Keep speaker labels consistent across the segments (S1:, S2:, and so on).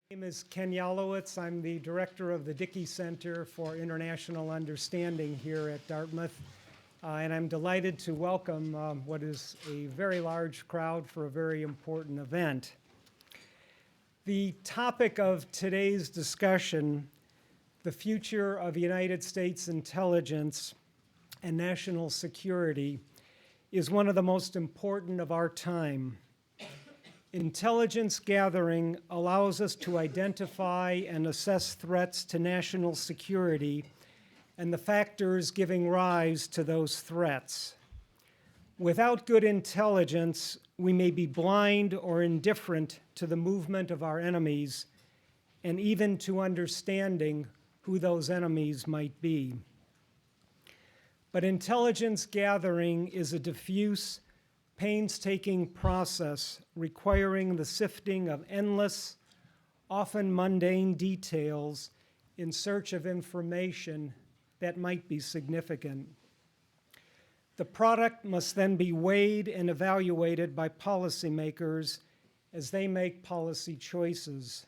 S1: My name is Ken Yalowitz. I'm the director of the Dickey Center for International Understanding here at Dartmouth. And I'm delighted to welcome what is a very large crowd for a very important event. The topic of today's discussion, the future of United States intelligence and national security, is one of the most important of our time. Intelligence gathering allows us to identify and assess threats to national security and the factors giving rise to those threats. Without good intelligence, we may be blind or indifferent to the movement of our enemies and even to understanding who those enemies might be. But intelligence gathering is a diffuse, painstaking process requiring the sifting of endless, often mundane details in search of information that might be significant. The product must then be weighed and evaluated by policymakers as they make policy choices.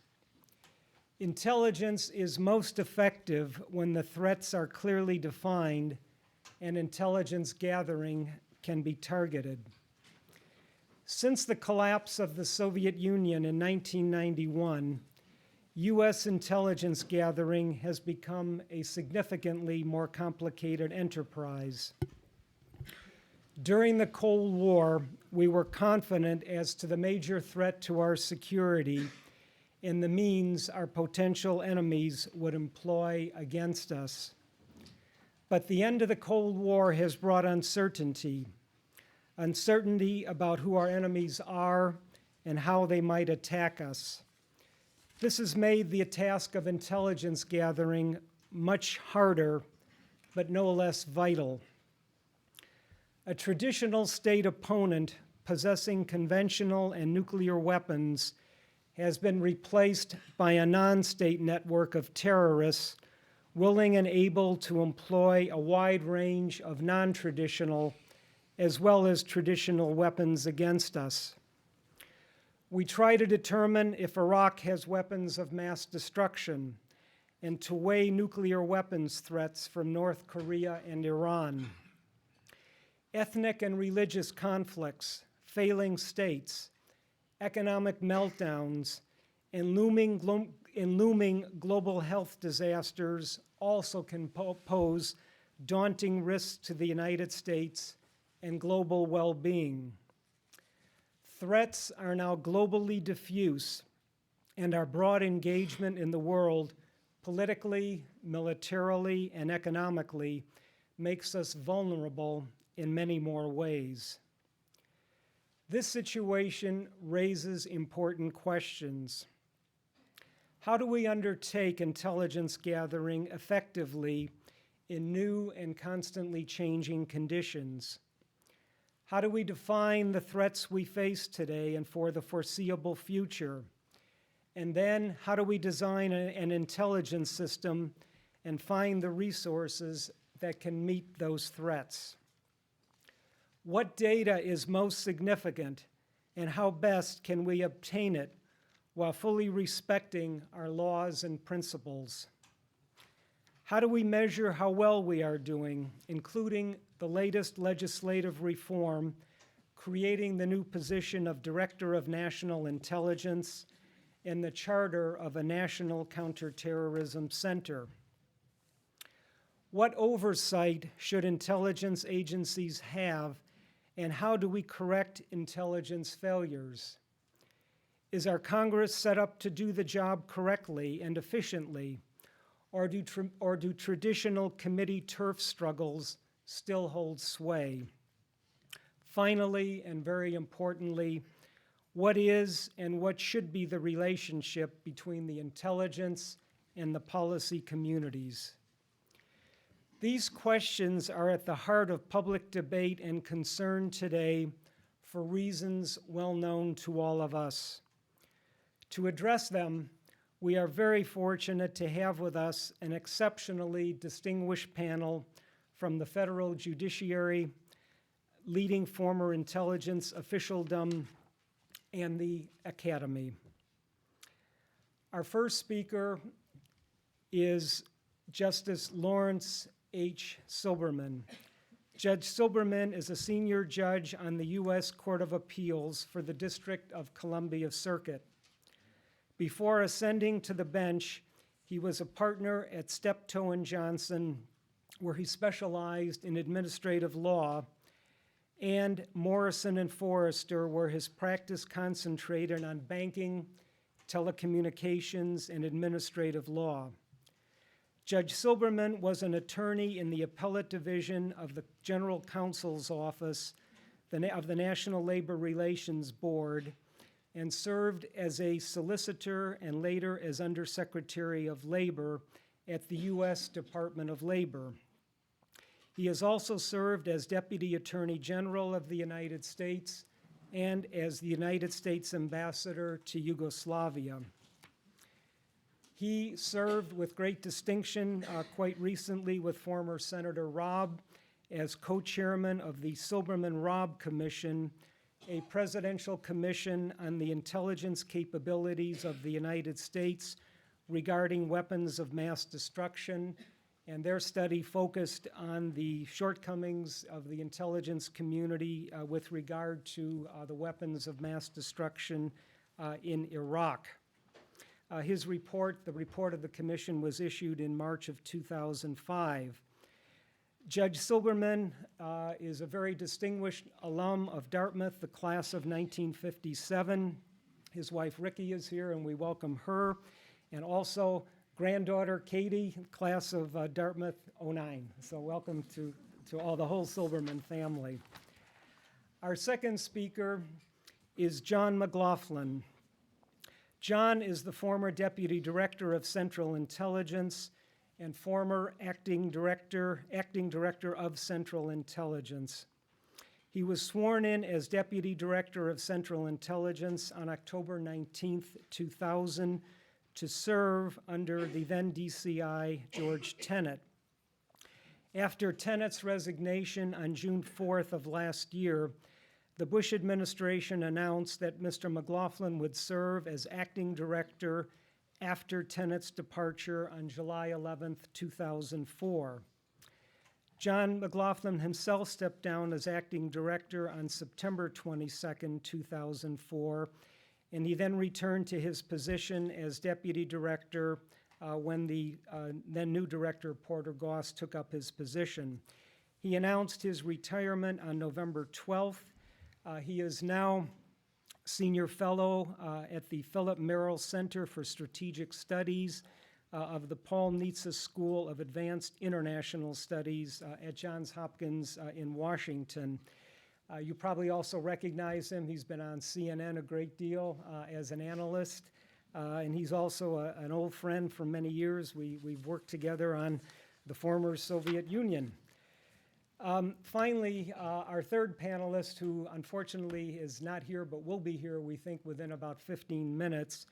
S1: Intelligence is most effective when the threats are clearly defined and intelligence gathering can be targeted. Since the collapse of the Soviet Union in 1991, U.S. intelligence gathering has become a significantly more complicated enterprise. During the Cold War, we were confident as to the major threat to our security and the means our potential enemies would employ against us. But the end of the Cold War has brought uncertainty about who our enemies are and how they might attack us. This has made the task of intelligence gathering much harder, but no less vital. A traditional state opponent possessing conventional and nuclear weapons has been replaced by a non-state network of terrorists willing and able to employ a wide range of non-traditional as well as traditional weapons against us. We try to determine if Iraq has weapons of mass destruction and to weigh nuclear weapons threats from North Korea and Iran. Ethnic and religious conflicts, failing states, economic meltdowns, and looming global health disasters also can pose daunting risks to the United States and global well-being. Threats are now globally diffuse, and our broad engagement in the world, politically, militarily, and economically, makes us vulnerable in many more ways. This situation raises important questions. How do we undertake intelligence gathering effectively in new and constantly changing conditions? How do we define the threats we face today and for the foreseeable future? And then, how do we design an intelligence system and find the resources that can meet those threats? What data is most significant, and how best can we obtain it while fully respecting our laws and principles? How do we measure how well we are doing, including the latest legislative reform, creating the new position of Director of National Intelligence and the charter of a National Counterterrorism Center? What oversight should intelligence agencies have, and how do we correct intelligence failures? Is our Congress set up to do the job correctly and efficiently, or do traditional committee turf struggles still hold sway? Finally, and very importantly, what is and what should be the relationship between the intelligence and the policy communities? These questions are at the heart of public debate and concern today for reasons well known to all of us. To address them, we are very fortunate to have with us an exceptionally distinguished panel from the federal judiciary, leading former intelligence officialdom, and the academy. Our first speaker is Justice Laurence H. Silberman. Judge Silberman is a senior judge on the U.S. Court of Appeals for the District of Columbia Circuit. Before ascending to the bench, he was a partner at Steptoe & Johnson, where he specialized in administrative law, and Morrison & Forrester, where his practice concentrated on banking, telecommunications, and administrative law. Judge Silberman was an attorney in the Appellate Division of the General Counsel's Office of the National Labor Relations Board, and served as a solicitor and later as Undersecretary of Labor at the U.S. Department of Labor. He has also served as Deputy Attorney General of the United States and as the United States Ambassador to Yugoslavia. He served with great distinction quite recently with former Senator Robb as co-chairman of the Silberman-Robb Commission, a presidential commission on the intelligence capabilities of the United States regarding weapons of mass destruction, and their study focused on the shortcomings of the intelligence community with regard to the weapons of mass destruction in Iraq. His report, the report of the commission, was issued in March of 2005. Judge Silberman is a very distinguished alum of Dartmouth, the class of 1957. His wife Ricky is here, and we welcome her, and also granddaughter Katie, class of Dartmouth 09. So welcome to the whole Silberman family. Our second speaker is John McLaughlin. John is the former Deputy Director of Central Intelligence and former acting director of Central Intelligence. He was sworn in as Deputy Director of Central Intelligence on October 19th, 2000, to serve under the then DCI George Tenet. After Tenet's resignation on June 4th of last year, the Bush administration announced that Mr. McLaughlin would serve as acting director after Tenet's departure on July 11th, 2004. John McLaughlin himself stepped down as acting director on September 22nd, 2004, and he then returned to his position as deputy director when the then new director, Porter Goss, took up his position. He announced his retirement on November 12th. He is now senior fellow at the Philip Merrill Center for Strategic Studies of the Paul Nitze School of Advanced International Studies at Johns Hopkins in Washington. You probably also recognize him. He's been on CNN a great deal as an analyst, and he's also an old friend for many years. We've worked together on the former Soviet Union. Finally, our third panelist, who unfortunately is not here but will be here, we think, within about 15 minutes,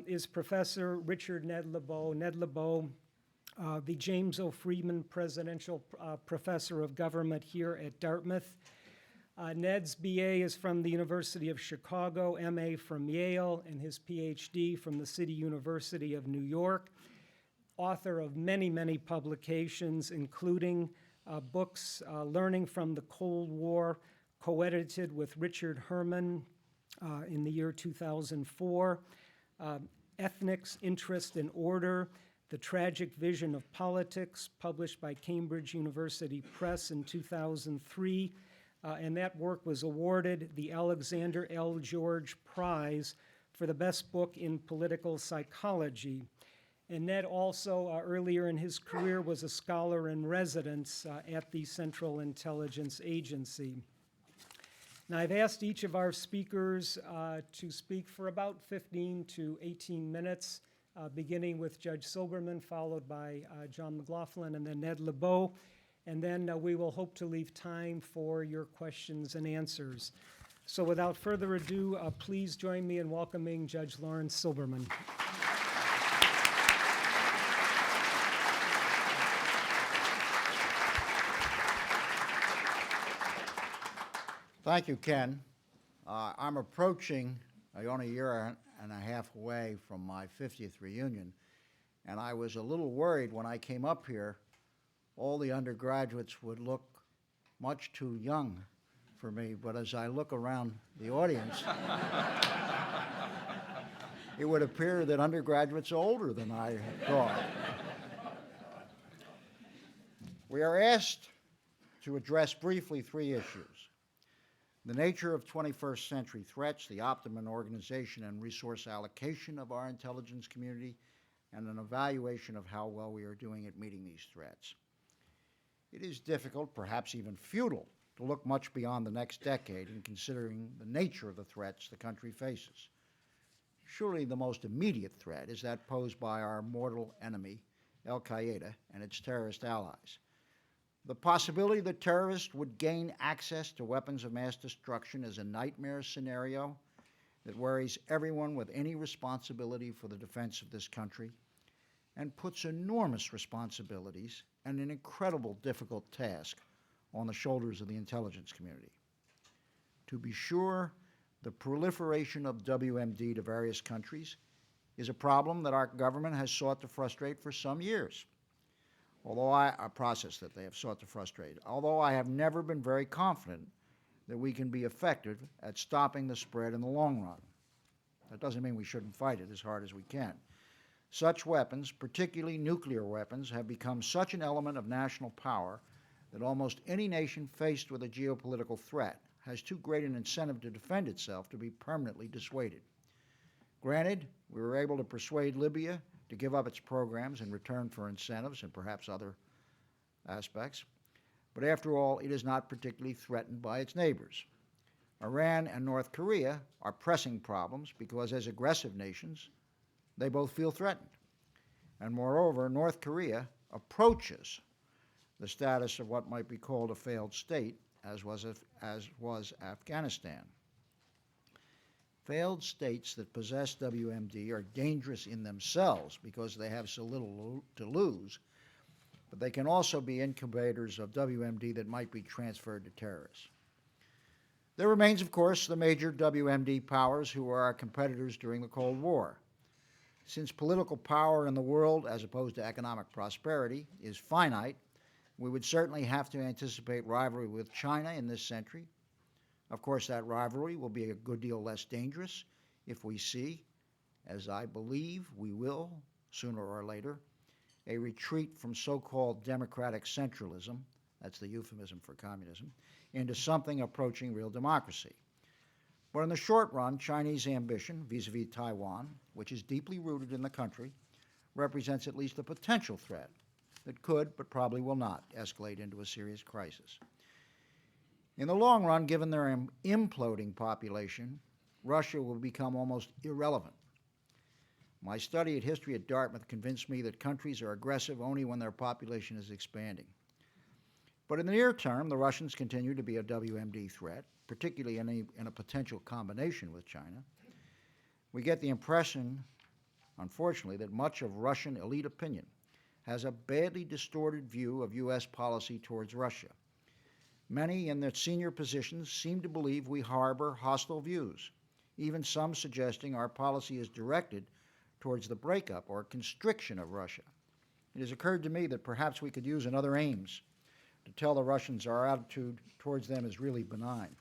S1: is Professor Richard Ned Lebow. Ned Lebow, the James O. Friedman Presidential Professor of Government here at Dartmouth. Ned's BA is from the University of Chicago, MA from Yale, and his PhD from the City University of New York. Author of many, many publications, including books Learning from the Cold War, co-edited with Richard Herman in the year 2004. Ethnics, Interest, and Order, The Tragic Vision of Politics, published by Cambridge University Press in 2003. And that work was awarded the Alexander L. George Prize for the best book in political psychology. And Ned also, earlier in his career, was a scholar in residence at the Central Intelligence Agency. Now, I've asked each of our speakers to speak for about 15 to 18 minutes, beginning with Judge Silberman, followed by John McLaughlin, and then Ned Lebow. And then we will hope to leave time for your questions and answers. So without further ado, please join me in welcoming Judge Laurence Silberman.
S2: Thank you, Ken. I'm approaching only a year and a half away from my 50th reunion, and I was a little worried when I came up here, all the undergraduates would look much too young for me, but as I look around the audience, it would appear that undergraduates are older than I thought. We are asked to address briefly three issues: the nature of 21st century threats, the optimum organization and resource allocation of our intelligence community, and an evaluation of how well we are doing at meeting these threats. It is difficult, perhaps even futile, to look much beyond the next decade in considering the nature of the threats the country faces. Surely the most immediate threat is that posed by our mortal enemy, Al-Qaeda, and its terrorist allies. The possibility that terrorists would gain access to weapons of mass destruction is a nightmare scenario that worries everyone with any responsibility for the defense of this country and puts enormous responsibilities and an incredible difficult task on the shoulders of the intelligence community. To be sure, the proliferation of WMD to various countries is a problem that our government has sought to frustrate for some years, a process that they have sought to frustrate, although I have never been very confident that we can be effective at stopping the spread in the long run. That doesn't mean we shouldn't fight it as hard as we can. Such weapons, particularly nuclear weapons, have become such an element of national power that almost any nation faced with a geopolitical threat has too great an incentive to defend itself to be permanently dissuaded. Granted, we were able to persuade Libya to give up its programs in return for incentives and perhaps other aspects, but after all, it is not particularly threatened by its neighbors. Iran and North Korea are pressing problems because, as aggressive nations, they both feel threatened. And moreover, North Korea approaches the status of what might be called a failed state, as was Afghanistan. Failed states that possess WMD are dangerous in themselves because they have so little to lose, but they can also be incubators of WMD that might be transferred to terrorists. There remains, of course, the major WMD powers who were our competitors during the Cold War. Since political power in the world, as opposed to economic prosperity, is finite, we would certainly have to anticipate rivalry with China in this century. Of course, that rivalry will be a good deal less dangerous if we see, as I believe we will sooner or later, a retreat from so-called democratic centralism, that's the euphemism for communism, into something approaching real democracy. But in the short run, Chinese ambition vis-a-vis Taiwan, which is deeply rooted in the country, represents at least a potential threat that could, but probably will not, escalate into a serious crisis. In the long run, given their imploding population, Russia will become almost irrelevant. My study of history at Dartmouth convinced me that countries are aggressive only when their population is expanding. But in the near term, the Russians continue to be a WMD threat, particularly in a potential combination with China. We get the impression, unfortunately, that much of Russian elite opinion has a badly distorted view of U.S. policy towards Russia. Many in their senior positions seem to believe we harbor hostile views, even some suggesting our policy is directed towards the breakup or constriction of Russia. It has occurred to me that perhaps we could use another Ames to tell the Russians our attitude towards them is really benign.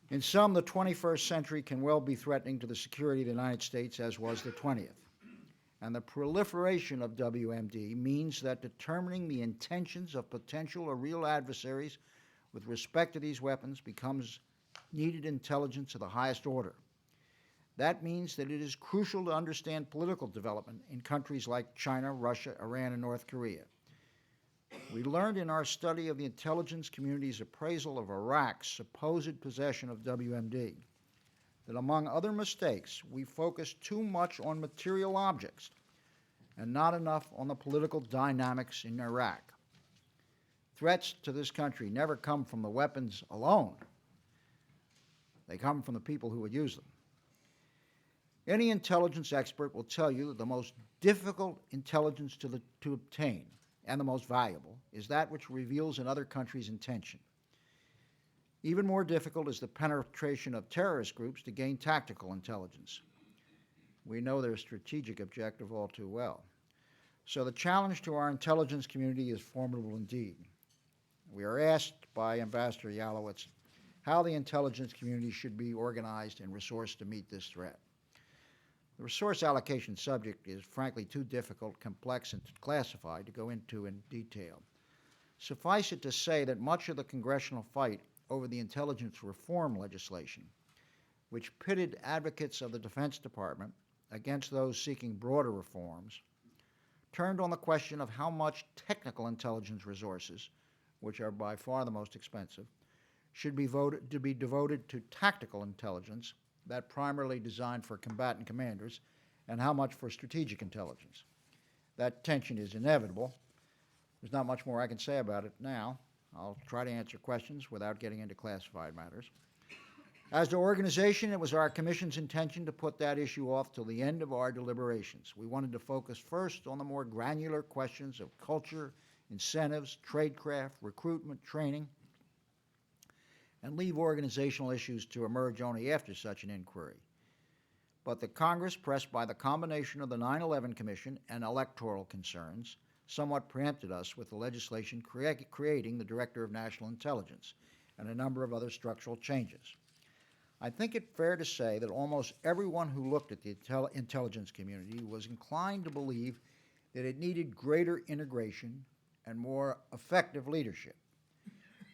S2: In sum, the 21st century can well be threatening to the security of the United States as was the 20th. And the proliferation of WMD means that determining the intentions of potential or real adversaries with respect to these weapons becomes needed intelligence of the highest order. That means that it is crucial to understand political development in countries like China, Russia, Iran, and North Korea. We learned in our study of the intelligence community's appraisal of Iraq's supposed possession of WMD that, among other mistakes, we focused too much on material objects and not enough on the political dynamics in Iraq. Threats to this country never come from the weapons alone. They come from the people who would use them. Any intelligence expert will tell you that the most difficult intelligence to obtain and the most valuable is that which reveals another country's intention. Even more difficult is the penetration of terrorist groups to gain tactical intelligence. We know their strategic objective all too well. So the challenge to our intelligence community is formidable indeed. We are asked by Ambassador Yalowitz how the intelligence community should be organized and resourced to meet this threat. The resource allocation subject is frankly too difficult, complex, and classified to go into in detail. Suffice it to say that much of the congressional fight over the intelligence reform legislation, which pitted advocates of the Defense Department against those seeking broader reforms, turned on the question of how much technical intelligence resources, which are by far the most expensive, should be devoted to tactical intelligence, that primarily designed for combatant commanders, and how much for strategic intelligence. That tension is inevitable. There's not much more I can say about it now. I'll try to answer questions without getting into classified matters. As to organization, it was our Commission's intention to put that issue off till the end of our deliberations. We wanted to focus first on the more granular questions of culture, incentives, tradecraft, recruitment, training, and leave organizational issues to emerge only after such an inquiry. But the Congress, pressed by the combination of the 9/11 Commission and electoral concerns, somewhat preempted us with the legislation creating the Director of National Intelligence and a number of other structural changes. I think it fair to say that almost everyone who looked at the intelligence community was inclined to believe that it needed greater integration and more effective leadership.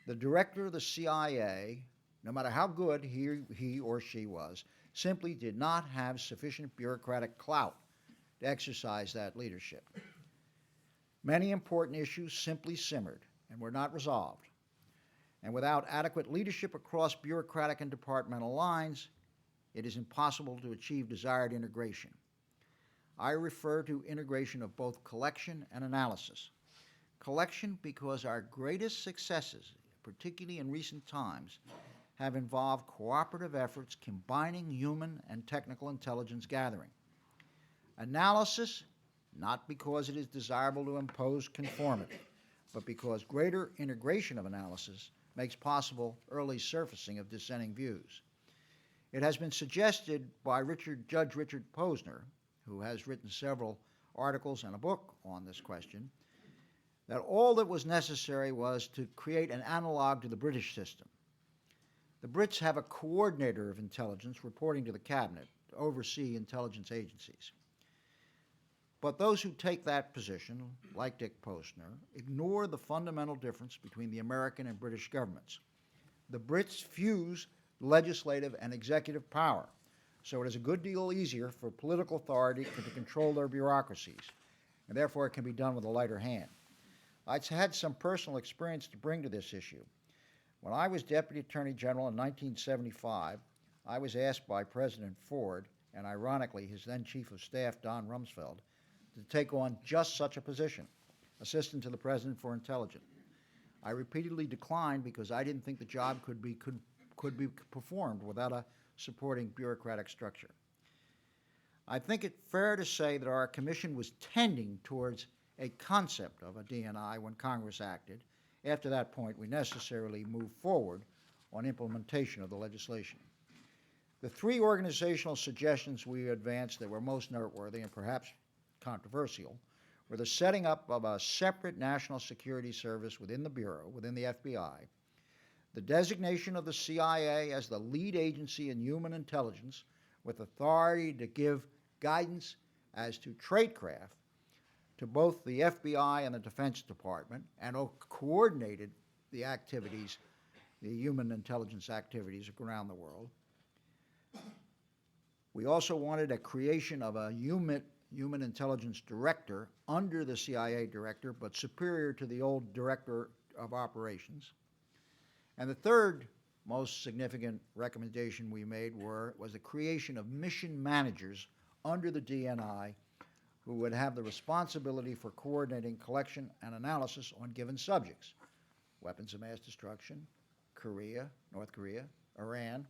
S2: The director of the CIA, no matter how good he or she was, simply did not have sufficient bureaucratic clout to exercise that leadership. Many important issues simply simmered and were not resolved. And without adequate leadership across bureaucratic and departmental lines, it is impossible to achieve desired integration. I refer to integration of both collection and analysis. Collection because our greatest successes, particularly in recent times, have involved cooperative efforts combining human and technical intelligence gathering. Analysis, not because it is desirable to impose conformity, but because greater integration of analysis makes possible early surfacing of dissenting views. It has been suggested by Judge Richard Posner, who has written several articles and a book on this question, that all that was necessary was to create an analog to the British system. The Brits have a coordinator of intelligence reporting to the cabinet to oversee intelligence agencies. But those who take that position, like Dick Posner, ignore the fundamental difference between the American and British governments. The Brits fuse legislative and executive power, so it is a good deal easier for political authority to control their bureaucracies, and therefore it can be done with a lighter hand. I've had some personal experience to bring to this issue. When I was Deputy Attorney General in 1975, I was asked by President Ford, and ironically his then Chief of Staff, Don Rumsfeld, to take on just such a position, Assistant to the President for Intelligence. I repeatedly declined because I didn't think the job could be performed without a supporting bureaucratic structure. I think it fair to say that our commission was tending towards a concept of a DNI when Congress acted. After that point, we necessarily moved forward on implementation of the legislation. The three organizational suggestions we advanced that were most noteworthy and perhaps controversial were the setting up of a separate national security service within the Bureau, within the FBI, the designation of the CIA as the lead agency in human intelligence with authority to give guidance as to tradecraft to both the FBI and the Defense Department, and coordinated the activities, the human intelligence activities around the world. We also wanted a creation of a human intelligence director under the CIA director, but superior to the old director of operations. And the third most significant recommendation we made was the creation of mission managers under the DNI who would have the responsibility for coordinating collection and analysis on given subjects: weapons of mass destruction, North Korea, Iran.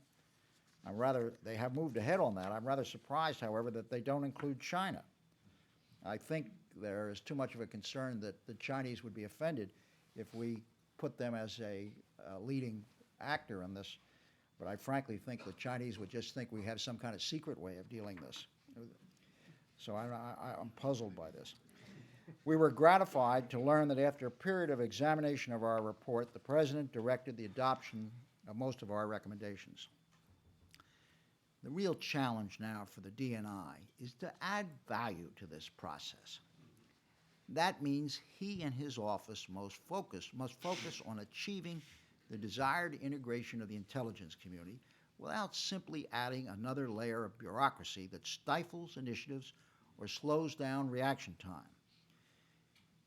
S2: They have moved ahead on that. I'm rather surprised, however, that they don't include China. I think there is too much of a concern that the Chinese would be offended if we put them as a leading actor in this, but I frankly think the Chinese would just think we have some kind of secret way of dealing this. So I'm puzzled by this. We were gratified to learn that after a period of examination of our report, the President directed the adoption of most of our recommendations. The real challenge now for the DNI is to add value to this process. That means he and his office must focus on achieving the desired integration of the intelligence community without simply adding another layer of bureaucracy that stifles initiatives or slows down reaction time.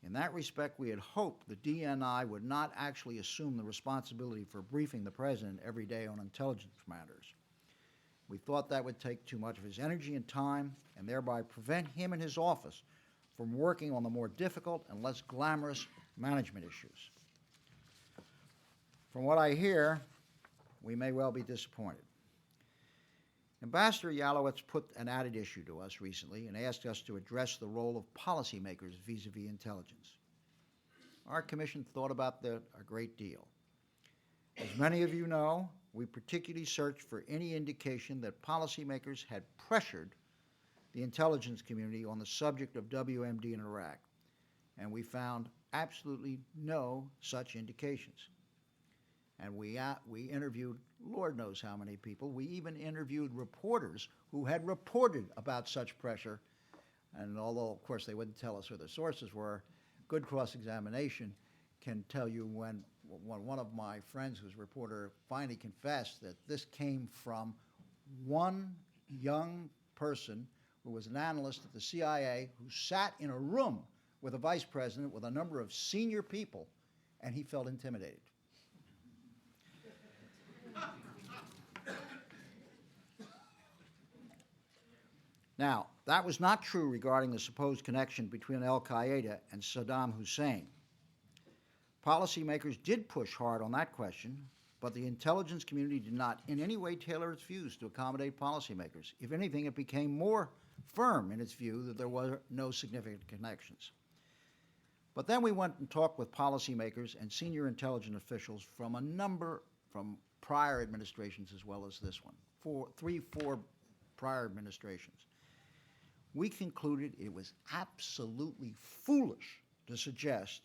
S2: In that respect, we had hoped the DNI would not actually assume the responsibility for briefing the President every day on intelligence matters. We thought that would take too much of his energy and time and thereby prevent him and his office from working on the more difficult and less glamorous management issues. From what I hear, we may well be disappointed. Ambassador Yalowitz put an added issue to us recently and asked us to address the role of policymakers vis-a-vis intelligence. Our commission thought about that a great deal. As many of you know, we particularly searched for any indication that policymakers had pressured the intelligence community on the subject of WMD in Iraq, and we found absolutely no such indications. And we interviewed Lord knows how many people. We even interviewed reporters who had reported about such pressure, and although, of course, they wouldn't tell us who the sources were, good cross-examination can tell you when one of my friends who's a reporter finally confessed that this came from one young person who was an analyst at the CIA who sat in a room with a vice president with a number of senior people, and he felt intimidated. Now, that was not true regarding the supposed connection between al-Qaeda and Saddam Hussein. Policymakers did push hard on that question, but the intelligence community did not in any way tailor its views to accommodate policymakers. If anything, it became more firm in its view that there were no significant connections. But then we went and talked with policymakers and senior intelligence officials from prior administrations as well as this one, four prior administrations. We concluded it was absolutely foolish to suggest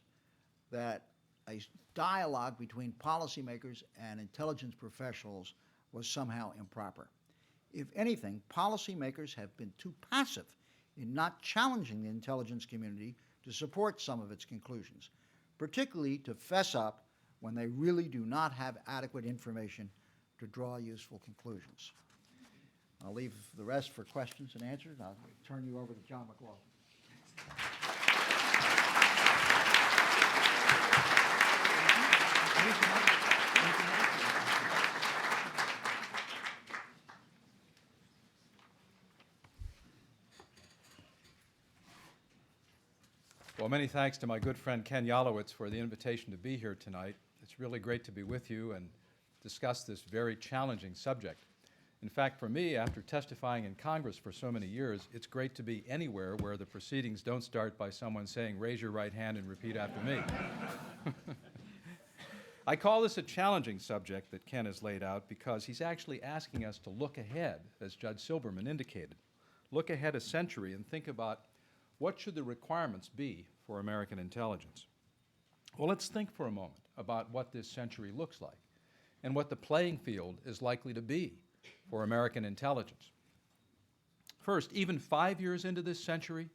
S2: that a dialogue between policymakers and intelligence professionals was somehow improper. If anything, policymakers have been too passive in not challenging the intelligence community to support some of its conclusions, particularly to fess up when they really do not have adequate information to draw useful conclusions. I'll leave the rest for questions and answers. I'll turn you over to John McLaughlin.
S3: Well, many thanks to my good friend Ken Yalowitz for the invitation to be here tonight. It's really great to be with you and discuss this very challenging subject. In fact, for me, after testifying in Congress for so many years, it's great to be anywhere where the proceedings don't start by someone saying, "Raise your right hand and repeat after me." I call this a challenging subject that Ken has laid out because he's actually asking us to look ahead, as Judge Silberman indicated. Look ahead a century and think about what should the requirements be for American intelligence. Well, let's think for a moment about what this century looks like and what the playing field is likely to be for American intelligence. First, even 5 years into this century,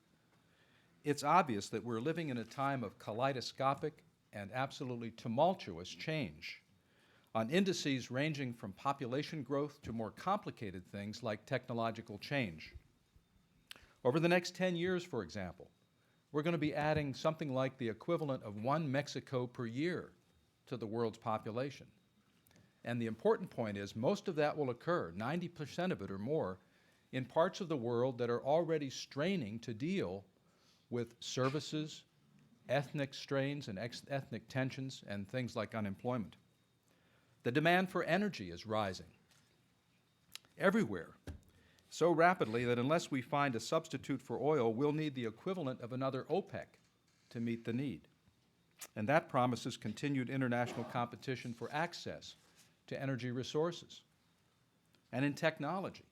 S3: it's obvious that we're living in a time of kaleidoscopic and absolutely tumultuous change on indices ranging from population growth to more complicated things like technological change. Over the next 10 years, for example, we're going to be adding something like the equivalent of 1 Mexico per year to the world's population. And the important point is most of that will occur, 90% of it or more, in parts of the world that are already straining to deal with services, ethnic strains and ethnic tensions, and things like unemployment. The demand for energy is rising everywhere, so rapidly that unless we find a substitute for oil, we'll need the equivalent of another OPEC to meet the need. And that promises continued international competition for access to energy resources. And in technology,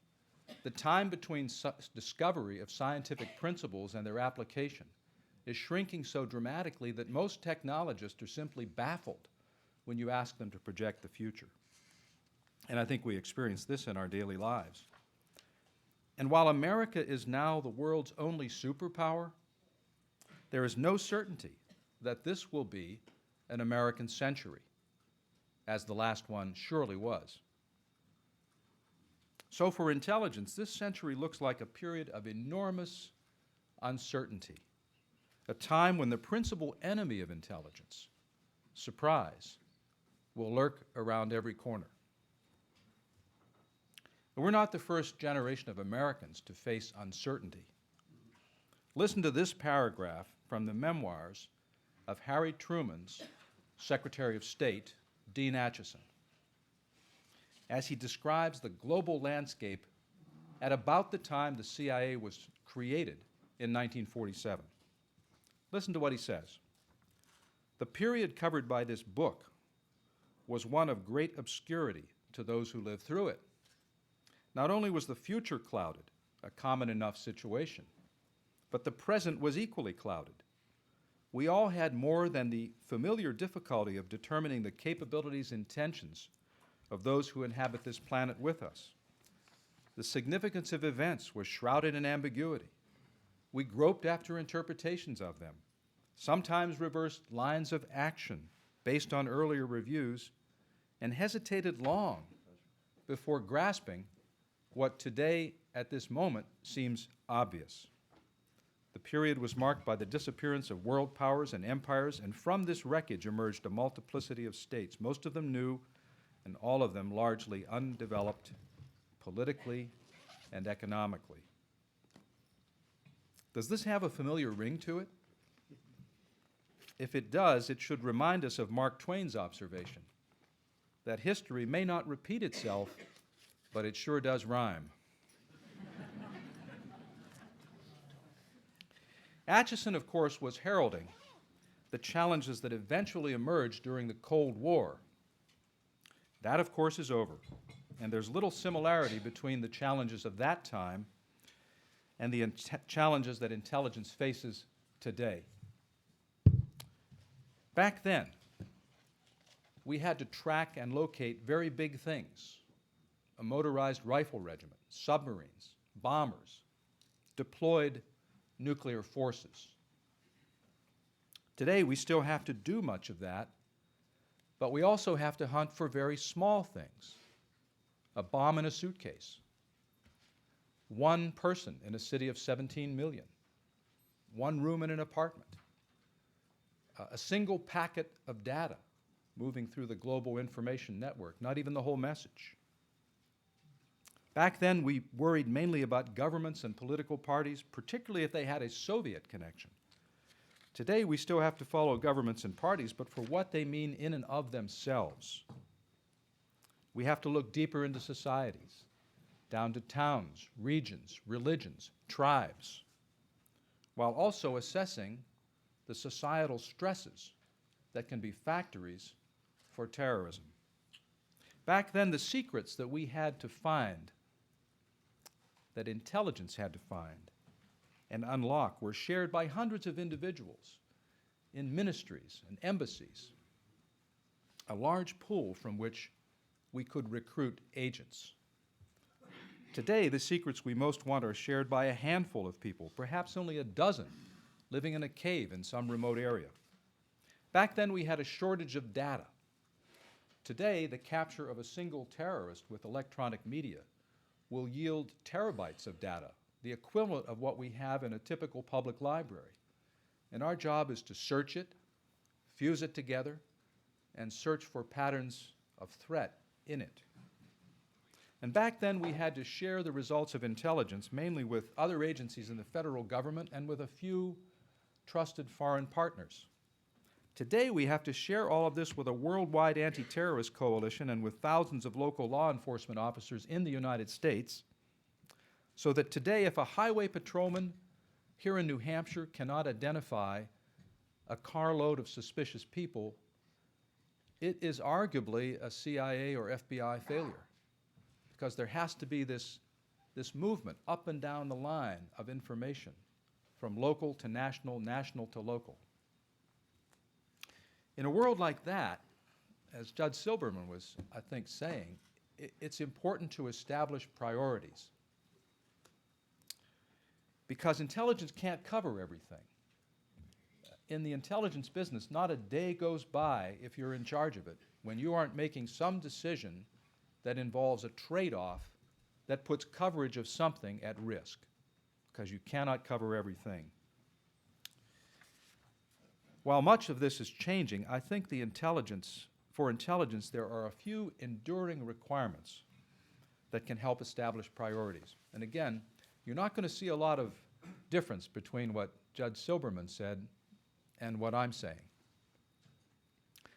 S3: the time between discovery of scientific principles and their application is shrinking so dramatically that most technologists are simply baffled when you ask them to project the future. And I think we experience this in our daily lives. And while America is now the world's only superpower, there is no certainty that this will be an American century, as the last one surely was. So for intelligence, this century looks like a period of enormous uncertainty, a time when the principal enemy of intelligence, surprise, will lurk around every corner. We're not the first generation of Americans to face uncertainty. Listen to this paragraph from the memoirs of Harry Truman's Secretary of State, Dean Acheson, as he describes the global landscape at about the time the CIA was created in 1947. Listen to what he says. "The period covered by this book was one of great obscurity to those who lived through it. Not only was the future clouded, a common enough situation, but the present was equally clouded. We all had more than the familiar difficulty of determining the capabilities and intentions of those who inhabit this planet with us. The significance of events was shrouded in ambiguity. We groped after interpretations of them, sometimes reversed lines of action based on earlier reviews, and hesitated long before grasping what today, at this moment, seems obvious. The period was marked by the disappearance of world powers and empires, and from this wreckage emerged a multiplicity of states, most of them new, and all of them largely undeveloped politically and economically." Does this have a familiar ring to it? If it does, it should remind us of Mark Twain's observation that history may not repeat itself, but it sure does rhyme. Acheson, of course, was heralding the challenges that eventually emerged during the Cold War. That, of course, is over, and there's little similarity between the challenges of that time and the challenges that intelligence faces today. Back then, we had to track and locate very big things: a motorized rifle regiment, submarines, bombers, deployed nuclear forces. Today, we still have to do much of that, but we also have to hunt for very small things: a bomb in a suitcase, one person in a city of 17 million, one room in an apartment, a single packet of data moving through the global information network, not even the whole message. Back then, we worried mainly about governments and political parties, particularly if they had a Soviet connection. Today, we still have to follow governments and parties, but for what they mean in and of themselves. We have to look deeper into societies, down to towns, regions, religions, tribes, while also assessing the societal stresses that can be factories for terrorism. Back then, the secrets that we had to find, that intelligence had to find and unlock, were shared by hundreds of individuals in ministries and embassies, a large pool from which we could recruit agents. Today, the secrets we most want are shared by a handful of people, perhaps only a dozen, living in a cave in some remote area. Back then, we had a shortage of data. Today, the capture of a single terrorist with electronic media will yield terabytes of data, the equivalent of what we have in a typical public library. And our job is to search it, fuse it together, and search for patterns of threat in it. And back then, we had to share the results of intelligence mainly with other agencies in the federal government and with a few trusted foreign partners. Today, we have to share all of this with a worldwide anti-terrorist coalition and with thousands of local law enforcement officers in the United States, so that today, if a highway patrolman here in New Hampshire cannot identify a carload of suspicious people, it is arguably a CIA or FBI failure, because there has to be this movement up and down the line of information from local to national, national to local. In a world like that, as Judge Silberman was, I think, saying, it's important to establish priorities, because intelligence can't cover everything. In the intelligence business, not a day goes by, if you're in charge of it, when you aren't making some decision that involves a trade-off that puts coverage of something at risk, because you cannot cover everything. While much of this is changing, I think for intelligence, there are a few enduring requirements that can help establish priorities. And again, you're not going to see a lot of difference between what Judge Silberman said and what I'm saying.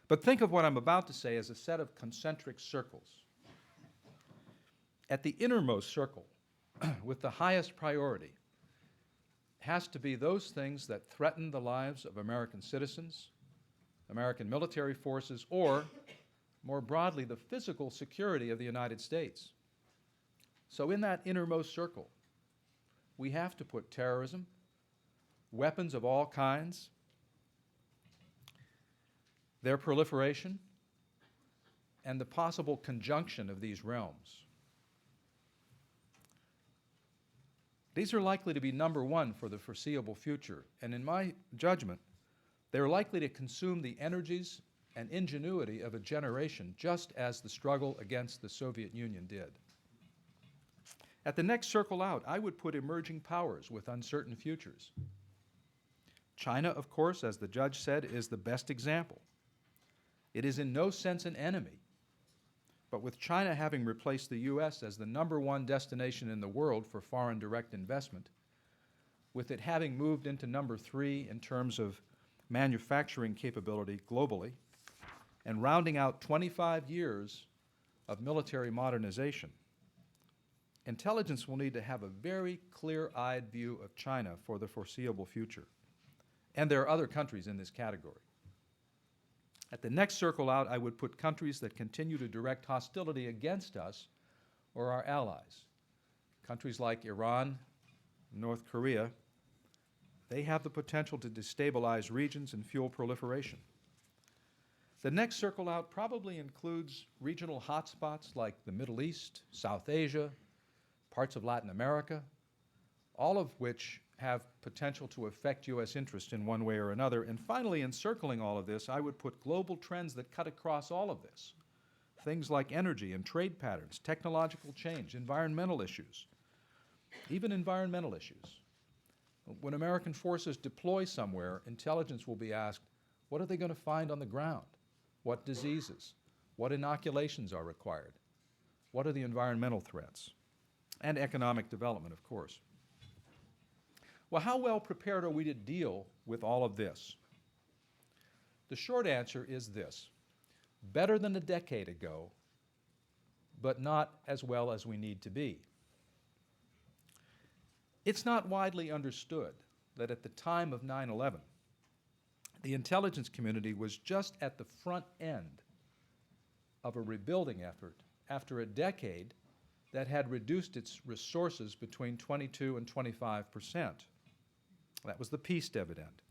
S3: But think of what I'm about to say as a set of concentric circles. At the innermost circle, with the highest priority, has to be those things that threaten the lives of American citizens, American military forces, or, more broadly, the physical security of the United States. So in that innermost circle, we have to put terrorism, weapons of all kinds, their proliferation, and the possible conjunction of these realms. These are likely to be number one for the foreseeable future, and in my judgment, they're likely to consume the energies and ingenuity of a generation, just as the struggle against the Soviet Union did. At the next circle out, I would put emerging powers with uncertain futures. China, of course, as the judge said, is the best example. It is in no sense an enemy, but with China having replaced the U.S. as the #1 destination in the world for foreign direct investment, with it having moved into #3 in terms of manufacturing capability globally, and rounding out 25 years of military modernization, intelligence will need to have a very clear-eyed view of China for the foreseeable future. And there are other countries in this category. At the next circle out, I would put countries that continue to direct hostility against us or our allies. Countries like Iran, North Korea, they have the potential to destabilize regions and fuel proliferation. The next circle out probably includes regional hotspots like the Middle East, South Asia, parts of Latin America, all of which have potential to affect U.S. interest in one way or another. And finally, encircling all of this, I would put global trends that cut across all of this. Things like energy and trade patterns, technological change, environmental issues, even environmental issues. When American forces deploy somewhere, intelligence will be asked, what are they going to find on the ground? What diseases? What inoculations are required? What are the environmental threats? And economic development, of course. Well, how well prepared are we to deal with all of this? The short answer is this: better than a decade ago, but not as well as we need to be. It's not widely understood that at the time of 9/11, the intelligence community was just at the front end of a rebuilding effort after a decade that had reduced its resources between 22 and 25%. That was the peace dividend.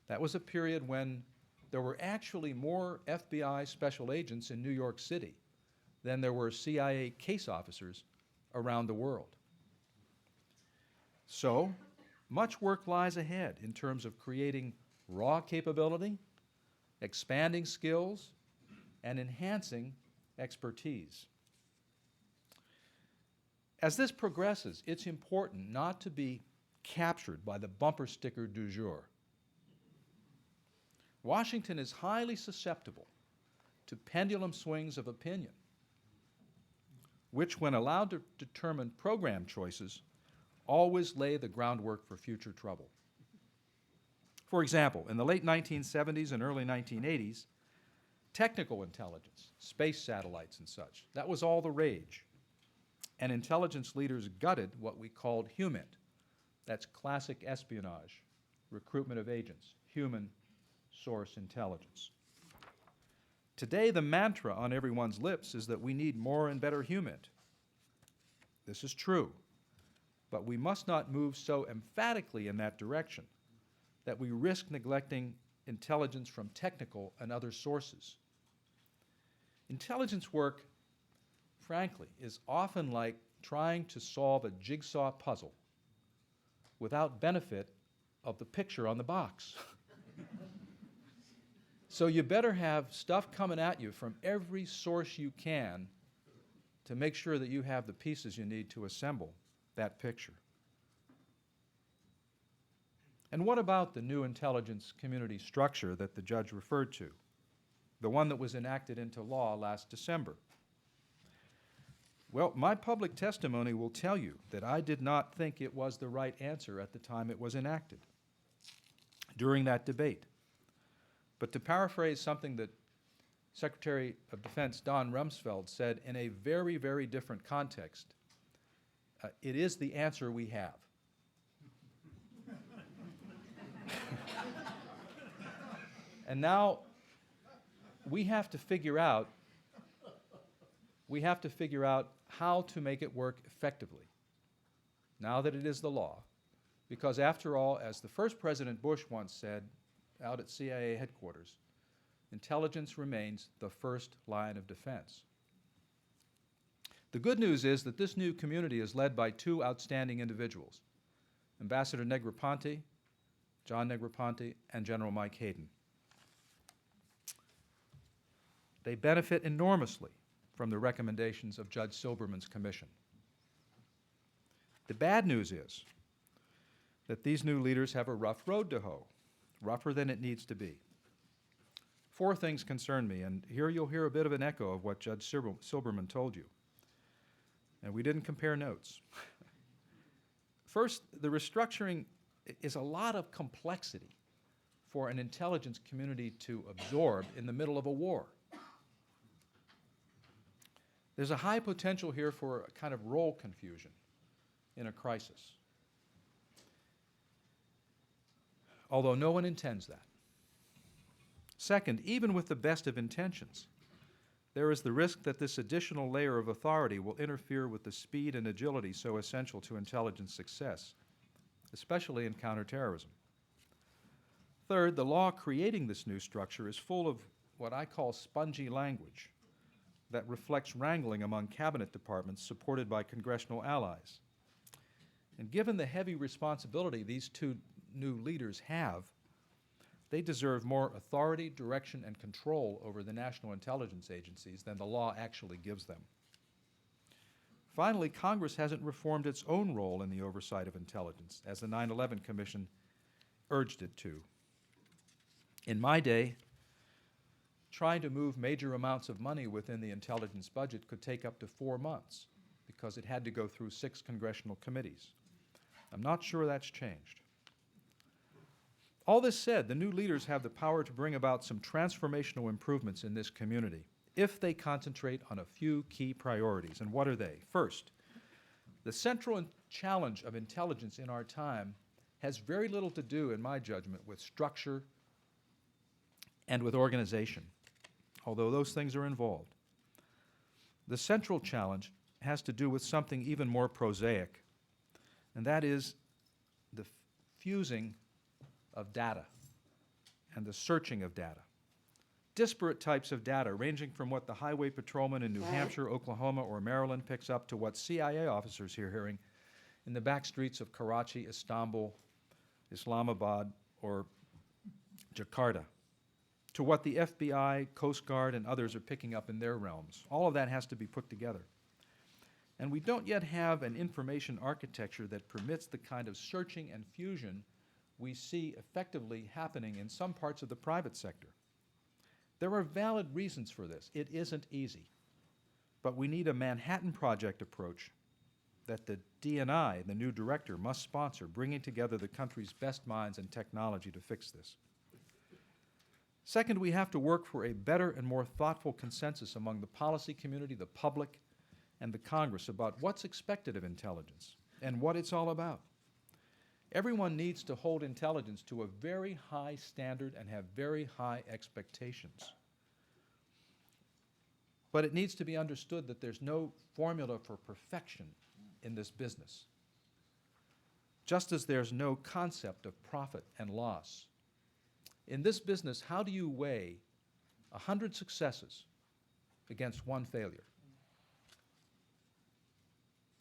S3: That was a period when there were actually more FBI special agents in New York City than there were CIA case officers around the world. So, much work lies ahead in terms of creating raw capability, expanding skills, and enhancing expertise. As this progresses, it's important not to be captured by the bumper sticker du jour. Washington is highly susceptible to pendulum swings of opinion, which, when allowed to determine program choices, always lay the groundwork for future trouble. For example, in the late 1970s and early 1980s, technical intelligence, space satellites and such, that was all the rage. And intelligence leaders gutted what we called HUMINT. That's classic espionage, recruitment of agents, human source intelligence. Today, the mantra on everyone's lips is that we need more and better HUMINT. This is true, but we must not move so emphatically in that direction that we risk neglecting intelligence from technical and other sources. Intelligence work, frankly, is often like trying to solve a jigsaw puzzle without benefit of the picture on the box. So you better have stuff coming at you from every source you can to make sure that you have the pieces you need to assemble that picture. And what about the new intelligence community structure that the judge referred to, the one that was enacted into law last December? Well, my public testimony will tell you that I did not think it was the right answer at the time it was enacted during that debate. But to paraphrase something that Secretary of Defense Don Rumsfeld said in a very, very different context, it is the answer we have. And now we have to figure out how to make it work effectively now that it is the law. Because after all, as the first President Bush once said out at CIA headquarters, intelligence remains the first line of defense. The good news is that this new community is led by two outstanding individuals, Ambassador Negroponte, John Negroponte, and General Mike Hayden. They benefit enormously from the recommendations of Judge Silberman's commission. The bad news is that these new leaders have a rough road to hoe, rougher than it needs to be. Four things concern me, and here you'll hear a bit of an echo of what Judge Silberman told you. And we didn't compare notes. First, the restructuring is a lot of complexity for an intelligence community to absorb in the middle of a war. There's a high potential here for a kind of role confusion in a crisis, although no one intends that. Second, even with the best of intentions, there is the risk that this additional layer of authority will interfere with the speed and agility so essential to intelligence success, especially in counterterrorism. Third, the law creating this new structure is full of what I call spongy language that reflects wrangling among cabinet departments supported by congressional allies. And given the heavy responsibility these two new leaders have, they deserve more authority, direction, and control over the national intelligence agencies than the law actually gives them. Finally, Congress hasn't reformed its own role in the oversight of intelligence, as the 9/11 Commission urged it to. In my day, trying to move major amounts of money within the intelligence budget could take up to 4 months because it had to go through 6 congressional committees. I'm not sure that's changed. All this said, the new leaders have the power to bring about some transformational improvements in this community if they concentrate on a few key priorities. And what are they? First, the central challenge of intelligence in our time has very little to do, in my judgment, with structure and with organization, although those things are involved. The central challenge has to do with something even more prosaic, and that is the fusing of data and the searching of data. Disparate types of data, ranging from what the highway patrolman in New Hampshire, Oklahoma, or Maryland picks up to what CIA officers are hearing in the back streets of Karachi, Istanbul, Islamabad, or Jakarta, to what the FBI, Coast Guard, and others are picking up in their realms. All of that has to be put together. And we don't yet have an information architecture that permits the kind of searching and fusion we see effectively happening in some parts of the private sector. There are valid reasons for this. It isn't easy. But we need a Manhattan Project approach that the DNI, the new director, must sponsor, bringing together the country's best minds and technology to fix this. Second, we have to work for a better and more thoughtful consensus among the policy community, the public, and the Congress about what's expected of intelligence and what it's all about. Everyone needs to hold intelligence to a very high standard and have very high expectations. But it needs to be understood that there's no formula for perfection in this business. Just as there's no concept of profit and loss. In this business, how do you weigh 100 successes against one failure?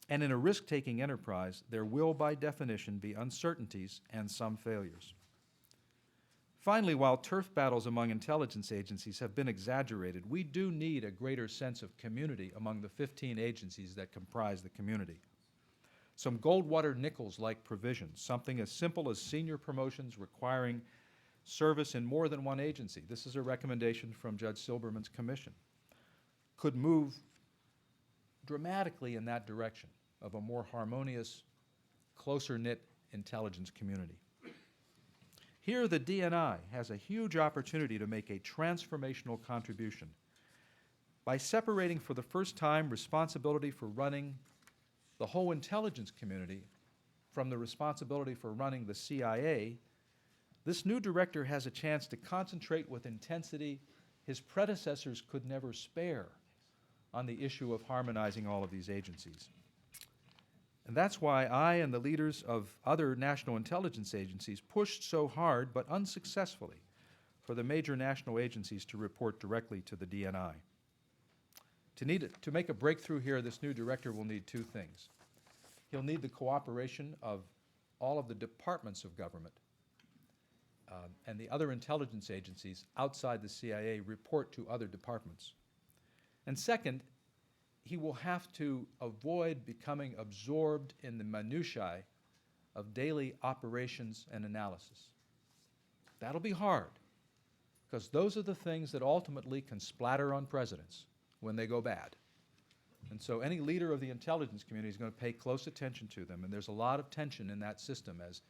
S3: And in a risk-taking enterprise, there will, by definition, be uncertainties and some failures. Finally, while turf battles among intelligence agencies have been exaggerated, we do need a greater sense of community among the 15 agencies that comprise the community. Some gold-water nickels-like provisions, something as simple as senior promotions requiring service in more than one agency. This is a recommendation from Judge Silberman's commission. Could move dramatically in that direction of a more harmonious, closer-knit intelligence community. Here, the DNI has a huge opportunity to make a transformational contribution. By separating for the first time responsibility for running the whole intelligence community from the responsibility for running the CIA, this new director has a chance to concentrate with intensity his predecessors could never spare on the issue of harmonizing all of these agencies. And that's why I and the leaders of other national intelligence agencies pushed so hard, but unsuccessfully, for the major national agencies to report directly to the DNI. To make a breakthrough here, this new director will need two things. He'll need the cooperation of all of the departments of government, and the other intelligence agencies outside the CIA report to other departments. And second, he will have to avoid becoming absorbed in the minutiae of daily operations and analysis. That'll be hard, because those are the things that ultimately can splatter on presidents when they go bad. And so any leader of the intelligence community is going to pay close attention to them, and there's a lot of tension in that system as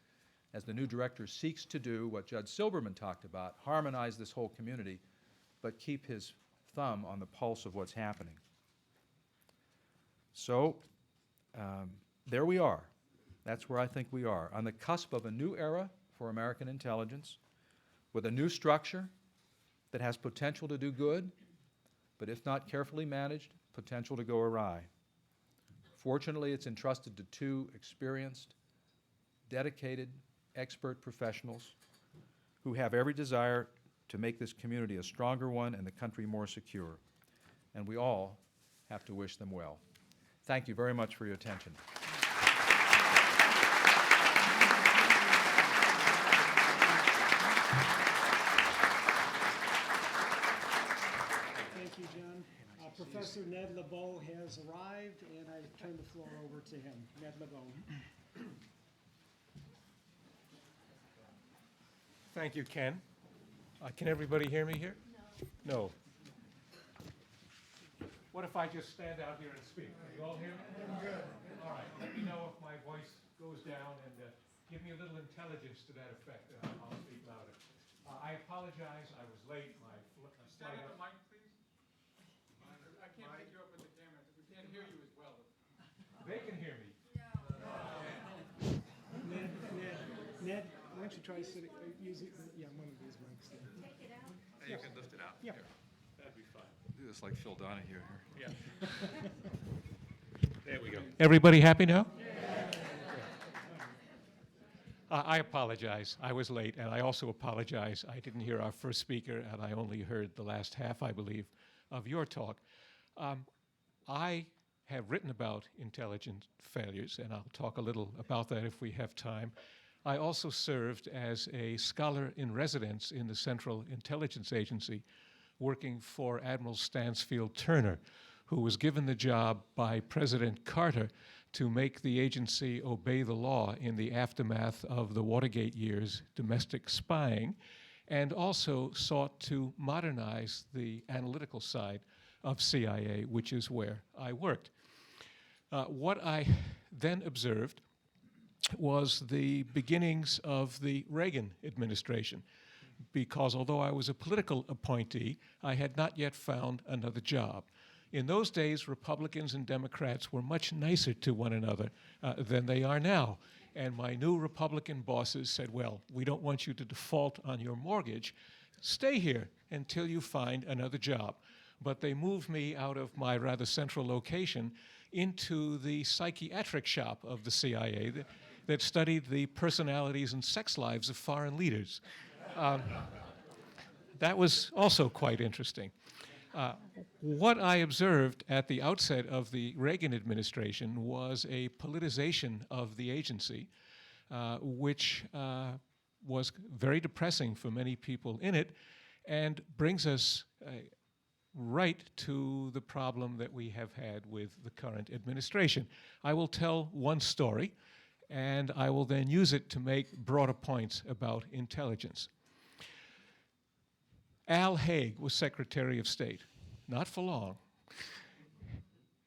S3: the new director seeks to do what Judge Silberman talked about, harmonize this whole community, but keep his thumb on the pulse of what's happening. So there we are. That's where I think we are, on the cusp of a new era for American intelligence, with a new structure that has potential to do good, but if not carefully managed, potential to go awry. Fortunately, it's entrusted to two experienced, dedicated, expert professionals who have every desire to make this community a stronger one and the country more secure. And we all have to wish them well. Thank you very much for your attention.
S1: Thank you, John. Professor Ned Lebow has arrived, and I turn the floor over to him. Ned Lebow.
S4: Thank you, Ken. Can everybody hear me here? No. What if I just stand out here and speak? Can you all hear me? Good. All right. Let me know if my voice goes down, and give me a little intelligence to that effect, and I'll speak louder. I apologize. I was late. My
S5: Stand at the mic, please. I can't pick you up with the camera. We can't hear you as well.
S4: They can hear me.
S1: Ned, why don't you try sitting, using, one of these mics there.
S3: You can lift it out.
S1: Yeah.
S4: That'd be fine.
S3: Do this like Phil Donahue here.
S4: Yeah. There we go. Everybody happy now? I apologize. I was late, and I also apologize. I didn't hear our first speaker, and I only heard the last half, I believe, of your talk. I have written about intelligence failures, and I'll talk a little about that if we have time. I also served as a scholar in residence in the Central Intelligence Agency, working for Admiral Stansfield Turner, who was given the job by President Carter to make the agency obey the law in the aftermath of the Watergate years' domestic spying, and also sought to modernize the analytical side of CIA, which is where I worked. What I then observed was the beginnings of the Reagan administration, because although I was a political appointee, I had not yet found another job. In those days, Republicans and Democrats were much nicer to one another than they are now. And my new Republican bosses said, well, we don't want you to default on your mortgage. Stay here until you find another job. but they moved me out of my rather central location into the psychiatric shop of the CIA that studied the personalities and sex lives of foreign leaders. That was also quite interesting. What I observed at the outset of the Reagan administration was a politicization of the agency, which was very depressing for many people in it, and brings us right to the problem that we have had with the current administration. I will tell one story, and I will then use it to make broader points about intelligence. Al Haig was Secretary of State, not for long.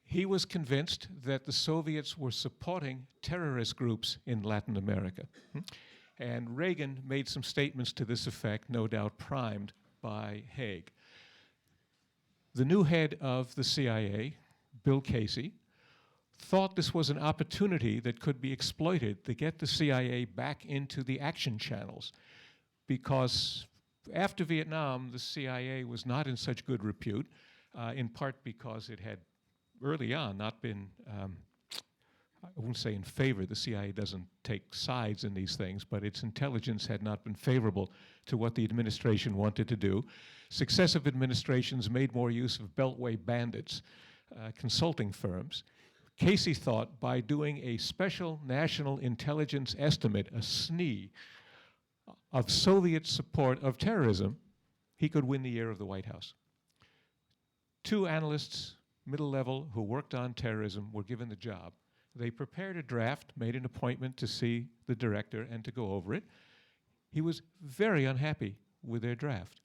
S4: He was convinced that the Soviets were supporting terrorist groups in Latin America. And Reagan made some statements to this effect, no doubt primed by Haig. The new head of the CIA, Bill Casey, thought this was an opportunity that could be exploited to get the CIA back into the action channels, because after Vietnam, the CIA was not in such good repute, in part because it had early on not been, I wouldn't say in favor, the CIA doesn't take sides in these things, but its intelligence had not been favorable to what the administration wanted to do. Successive administrations made more use of Beltway bandits, consulting firms. Casey thought by doing a special national intelligence estimate, a SNE, of Soviet support of terrorism, he could win the ear of the White House. Two analysts, middle level, who worked on terrorism were given the job. They prepared a draft, made an appointment to see the director and to go over it. He was very unhappy with their draft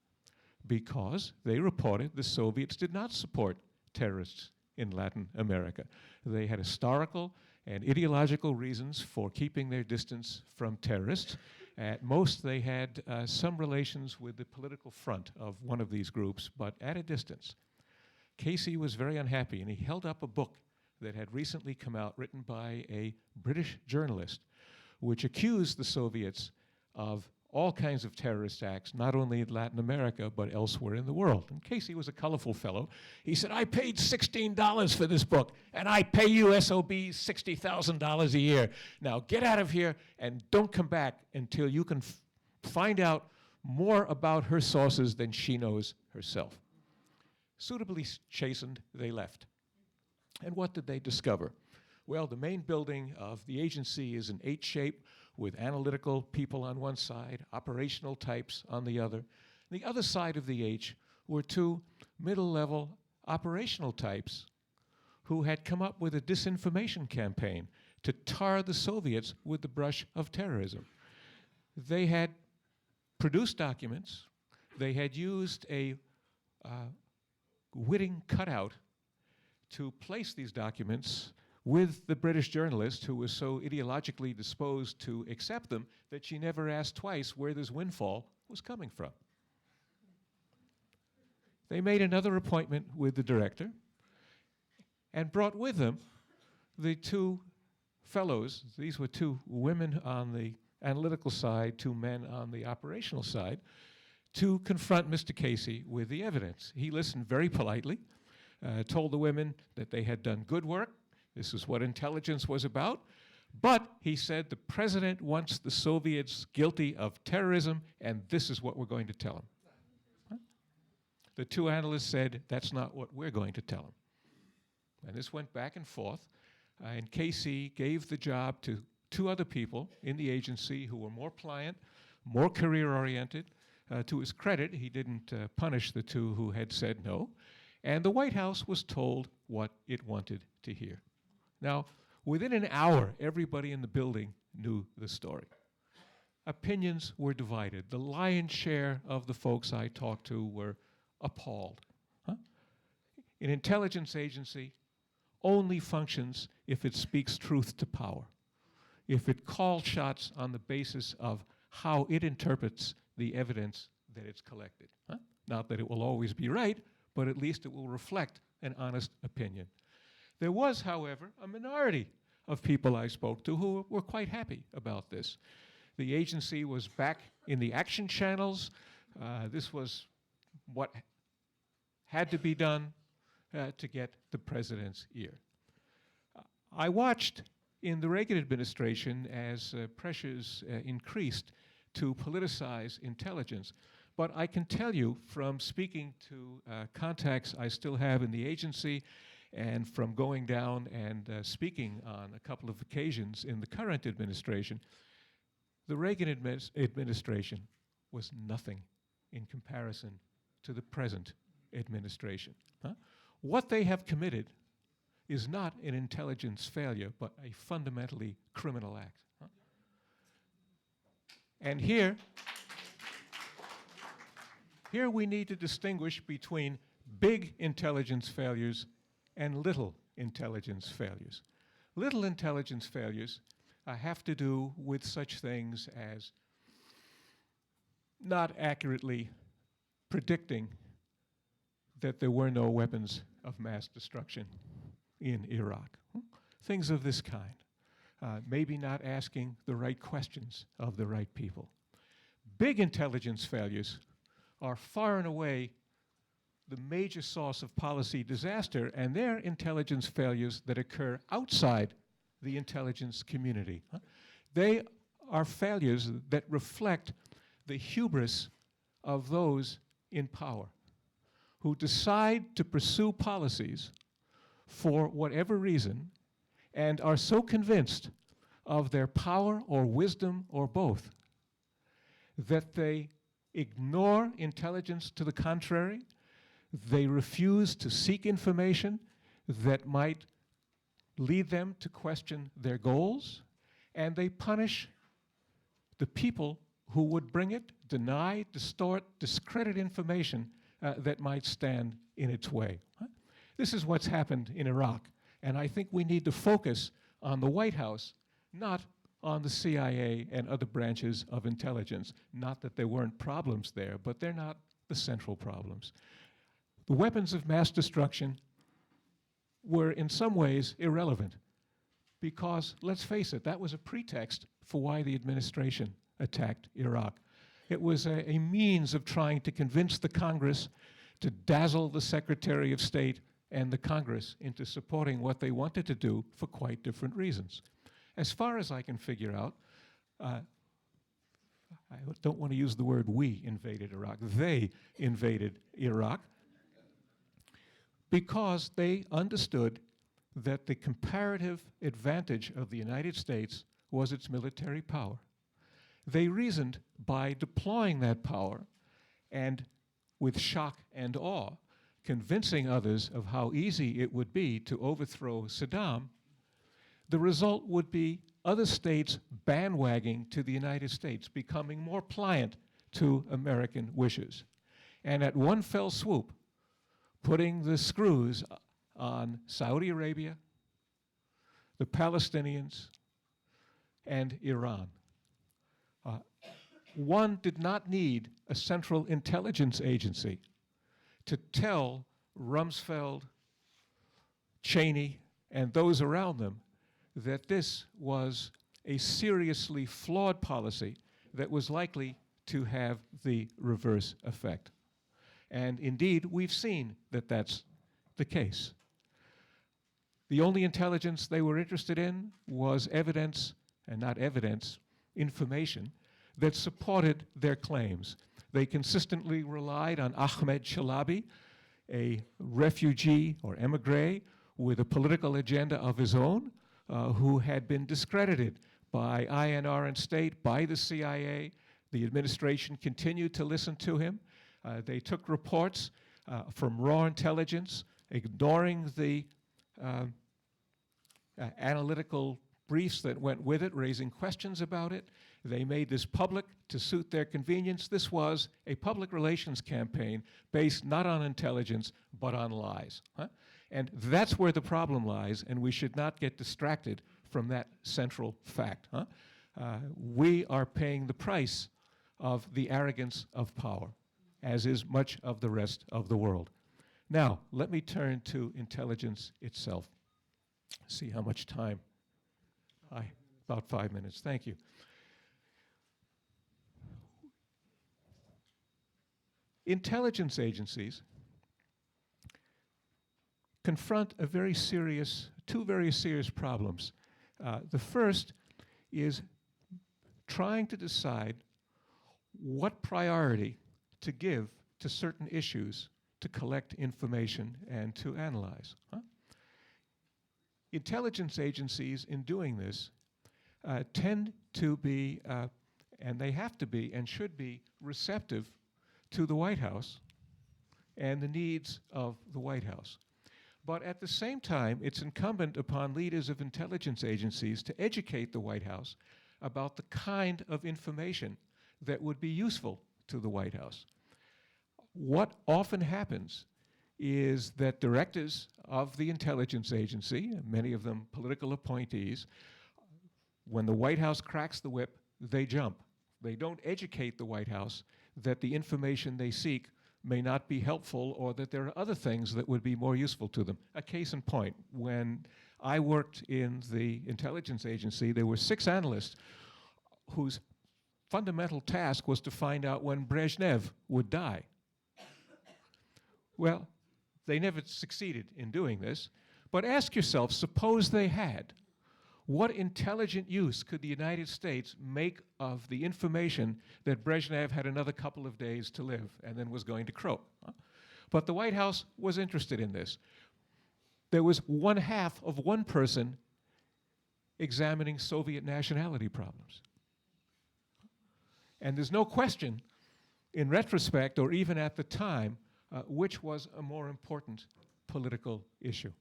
S4: because they reported the Soviets did not support terrorists in Latin America. They had historical and ideological reasons for keeping their distance from terrorists. At most, they had some relations with the political front of one of these groups, but at a distance. Casey was very unhappy, and he held up a book that had recently come out, written by a British journalist, which accused the Soviets of all kinds of terrorist acts, not only in Latin America, but elsewhere in the world. And Casey was a colorful fellow. He said, I paid $16 for this book, and I pay you SOBs $60,000 a year. Now get out of here and don't come back until you can find out more about her sources than she knows herself. Suitably chastened, they left. And what did they discover? Well, the main building of the agency is an H shape with analytical people on one side, operational types on the other. The other side of the H were two middle-level operational types who had come up with a disinformation campaign to tar the Soviets with the brush of terrorism. They had produced documents. They had used a Whitting cutout to place these documents with the British journalist, who was so ideologically disposed to accept them that she never asked twice where this windfall was coming from. They made another appointment with the director and brought with them the two fellows. These were two women on the analytical side, two men on the operational side, to confront Mr. Casey with the evidence. He listened very politely, told the women that they had done good work. This is what intelligence was about. But he said the president wants the Soviets guilty of terrorism, and this is what we're going to tell him. Huh? The two analysts said, that's not what we're going to tell him. And this went back and forth, and Casey gave the job to two other people in the agency who were more pliant, more career-oriented. To his credit, he didn't punish the two who had said no, and the White House was told what it wanted to hear. Now, within an hour, everybody in the building knew the story. Opinions were divided. The lion's share of the folks I talked to were appalled. Huh? An intelligence agency only functions if it speaks truth to power, if it calls shots on the basis of how it interprets the evidence that it's collected. Huh? Not that it will always be right, but at least it will reflect an honest opinion. There was, however, a minority of people I spoke to who were quite happy about this. The agency was back in the action channels. This was what had to be done to get the president's ear. I watched in the Reagan administration as pressures increased to politicize intelligence. But I can tell you from speaking to contacts I still have in the agency and from going down and speaking on a couple of occasions in the current administration, the Reagan administration was nothing in comparison to the present administration. What they have committed is not an intelligence failure, but a fundamentally criminal act. And here we need to distinguish between big intelligence failures and little intelligence failures. Little intelligence failures have to do with such things as not accurately predicting that there were no weapons of mass destruction in Iraq. Things of this kind. Maybe not asking the right questions of the right people. Big intelligence failures are far and away the major source of policy disaster, and they're intelligence failures that occur outside the intelligence community. They are failures that reflect the hubris of those in power who decide to pursue policies for whatever reason and are so convinced of their power or wisdom or both that they ignore intelligence to the contrary, they refuse to seek information that might lead them to question their goals, and they punish the people who would bring it, deny, distort, discredit information that might stand in its way. This is what's happened in Iraq, and I think we need to focus on the White House, not on the CIA and other branches of intelligence. Not that there weren't problems there, but they're not the central problems. The weapons of mass destruction were in some ways irrelevant because, let's face it, that was a pretext for why the administration attacked Iraq. It was a means of trying to convince the Congress to dazzle the Secretary of State and the Congress into supporting what they wanted to do for quite different reasons. As far as I can figure out, I don't want to use the word we invaded Iraq. They invaded Iraq because they understood that the comparative advantage of the United States was its military power. They reasoned by deploying that power and with shock and awe, convincing others of how easy it would be to overthrow Saddam, the result would be other states bandwagging to the United States, becoming more pliant to American wishes. And at one fell swoop, putting the screws on Saudi Arabia, the Palestinians, and Iran. One did not need a central intelligence agency to tell Rumsfeld, Cheney, and those around them that this was a seriously flawed policy that was likely to have the reverse effect. And indeed, we've seen that that's the case. The only intelligence they were interested in was evidence, and not evidence, information, that supported their claims. They consistently relied on Ahmed Chalabi, a refugee or emigre with a political agenda of his own, who had been discredited by INR and state, by the CIA. The administration continued to listen to him. They took reports from raw intelligence, ignoring the analytical briefs that went with it, raising questions about it. They made this public to suit their convenience. This was a public relations campaign based not on intelligence, but on lies. And that's where the problem lies, and we should not get distracted from that central fact. We are paying the price of the arrogance of power, as is much of the rest of the world. Now, let me turn to intelligence itself. See how much time. About 5 minutes. Thank you. Intelligence agencies confront two very serious problems. The first is trying to decide what priority to give to certain issues to collect information and to analyze. Intelligence agencies, in doing this, tend to be, and they have to be and should be, receptive to the White House and the needs of the White House. But at the same time, it's incumbent upon leaders of intelligence agencies to educate the White House about the kind of information that would be useful to the White House. What often happens is that directors of the intelligence agency, many of them political appointees, when the White House cracks the whip, they jump. They don't educate the White House that the information they seek may not be helpful or that there are other things that would be more useful to them. A case in point, when I worked in the intelligence agency, there were 6 analysts whose fundamental task was to find out when Brezhnev would die. Well, they never succeeded in doing this, but ask yourself, suppose they had. What intelligent use could the United States make of the information that Brezhnev had another couple of days to live and then was going to croak? But the White House was interested in this. There was 1/2 of one person examining Soviet nationality problems. And there's no question, in retrospect or even at the time, which was a more important political issue.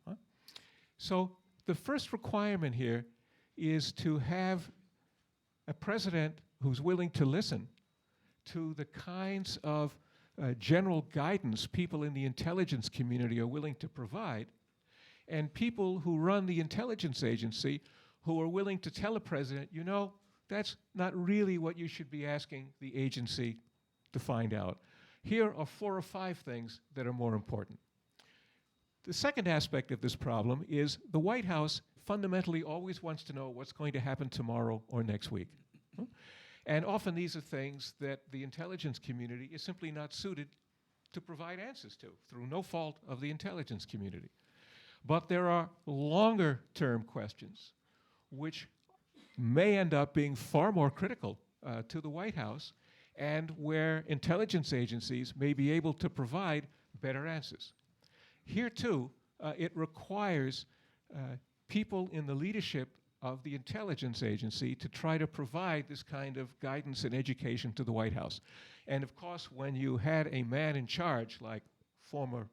S4: So the first requirement here is to have a president who's willing to listen to the kinds of general guidance people in the intelligence community are willing to provide, and people who run the intelligence agency who are willing to tell a president, you know, that's not really what you should be asking the agency to find out. Here are 4 or 5 things that are more important. The second aspect of this problem is the White House fundamentally always wants to know what's going to happen tomorrow or next week. And often these are things that the intelligence community is simply not suited to provide answers to, through no fault of the intelligence community. But there are longer-term questions which may end up being far more critical to the White House, and where intelligence agencies may be able to provide better answers. Here, too, it requires people in the leadership of the intelligence agency to try to provide this kind of guidance and education to the White House. And of course, when you had a man in charge, like former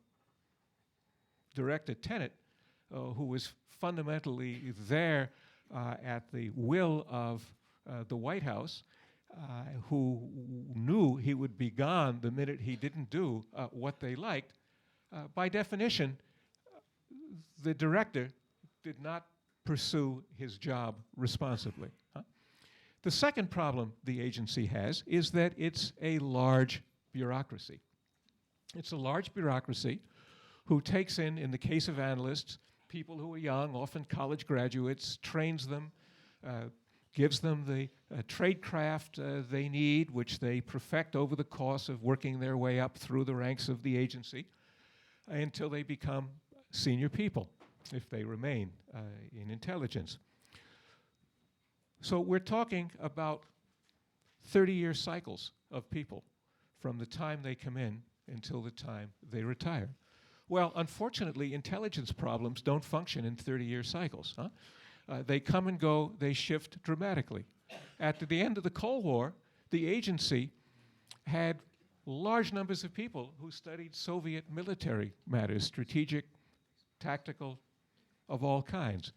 S4: Director Tenet, who was fundamentally there at the will of the White House, who knew he would be gone the minute he didn't do what they liked, by definition, the director did not pursue his job responsibly. The second problem the agency has is that it's a large bureaucracy. It's a large bureaucracy who takes in the case of analysts, people who are young, often college graduates, trains them, gives them the tradecraft they need, which they perfect over the course of working their way up through the ranks of the agency until they become senior people, if they remain in intelligence. So we're talking about 30-year cycles of people from the time they come in until the time they retire. Well, unfortunately, intelligence problems don't function in 30-year cycles. They come and go, they shift dramatically. At the end of the Cold War, the agency had large numbers of people who studied Soviet military matters, strategic, tactical, of all kinds.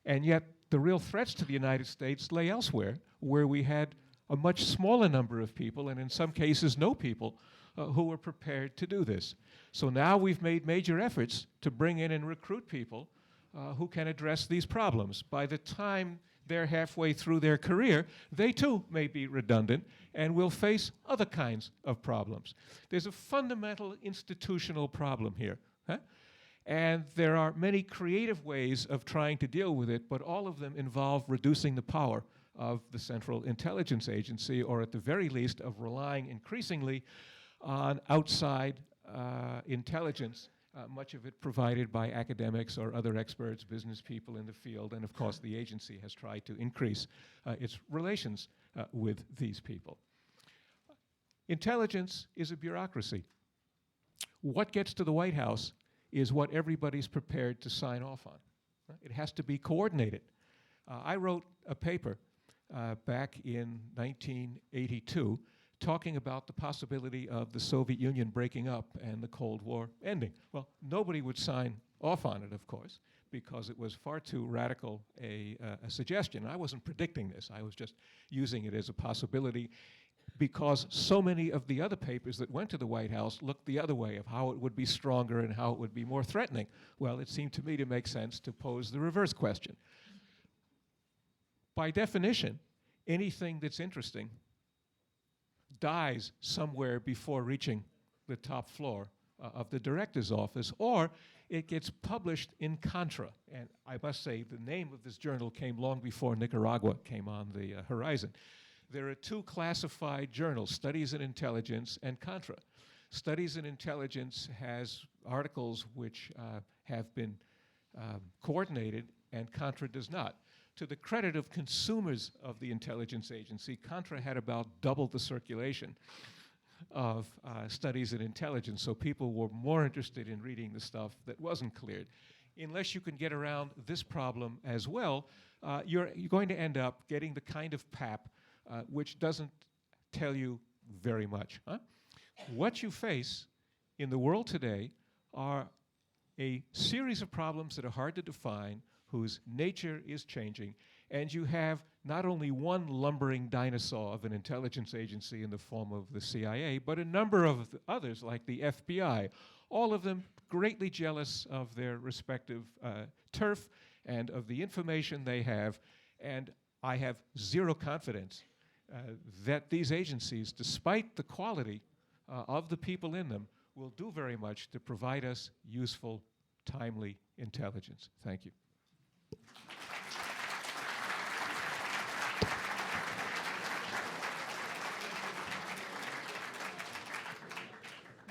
S4: And yet, the real threats to the United States lay elsewhere, where we had a much smaller number of people, and in some cases, no people, who were prepared to do this. So now we've made major efforts to bring in and recruit people who can address these problems. By the time they're halfway through their career, they too may be redundant and will face other kinds of problems. There's a fundamental institutional problem here. And there are many creative ways of trying to deal with it, but all of them involve reducing the power of the Central Intelligence Agency, or at the very least of relying increasingly on outside intelligence much of it provided by academics or other experts, business people in the field, and of course the agency has tried to increase its relations with these people. Intelligence is a bureaucracy. What gets to the White House is what everybody's prepared to sign off on. It has to be coordinated. I wrote a paper back in 1982 talking about the possibility of the Soviet Union breaking up and the Cold War ending. Well, nobody would sign off on it, of course, because it was far too radical a suggestion. I wasn't predicting this. I was just using it as a possibility because so many of the other papers that went to the White House looked the other way of how it would be stronger and how it would be more threatening. Well, it seemed to me to make sense to pose the reverse question. By definition, anything that's interesting dies somewhere before reaching the top floor of the director's office, or it gets published in Contra. And I must say, the name of this journal came long before Nicaragua came on the horizon. There are two classified journals, Studies in Intelligence and Contra. Studies in Intelligence has articles which have been coordinated, and Contra does not. To the credit of consumers of the intelligence agency, Contra had about double the circulation of Studies in Intelligence, so people were more interested in reading the stuff that wasn't cleared. Unless you can get around this problem as well, you're going to end up getting the kind of pap which doesn't tell you very much. What you face in the world today are a series of problems that are hard to define, whose nature is changing, and you have not only one lumbering dinosaur of an intelligence agency in the form of the CIA, but a number of others like the FBI, all of them greatly jealous of their respective turf and of the information they have, and I have zero confidence that these agencies, despite the quality of the people in them, will do very much to provide us useful, timely intelligence. Thank you.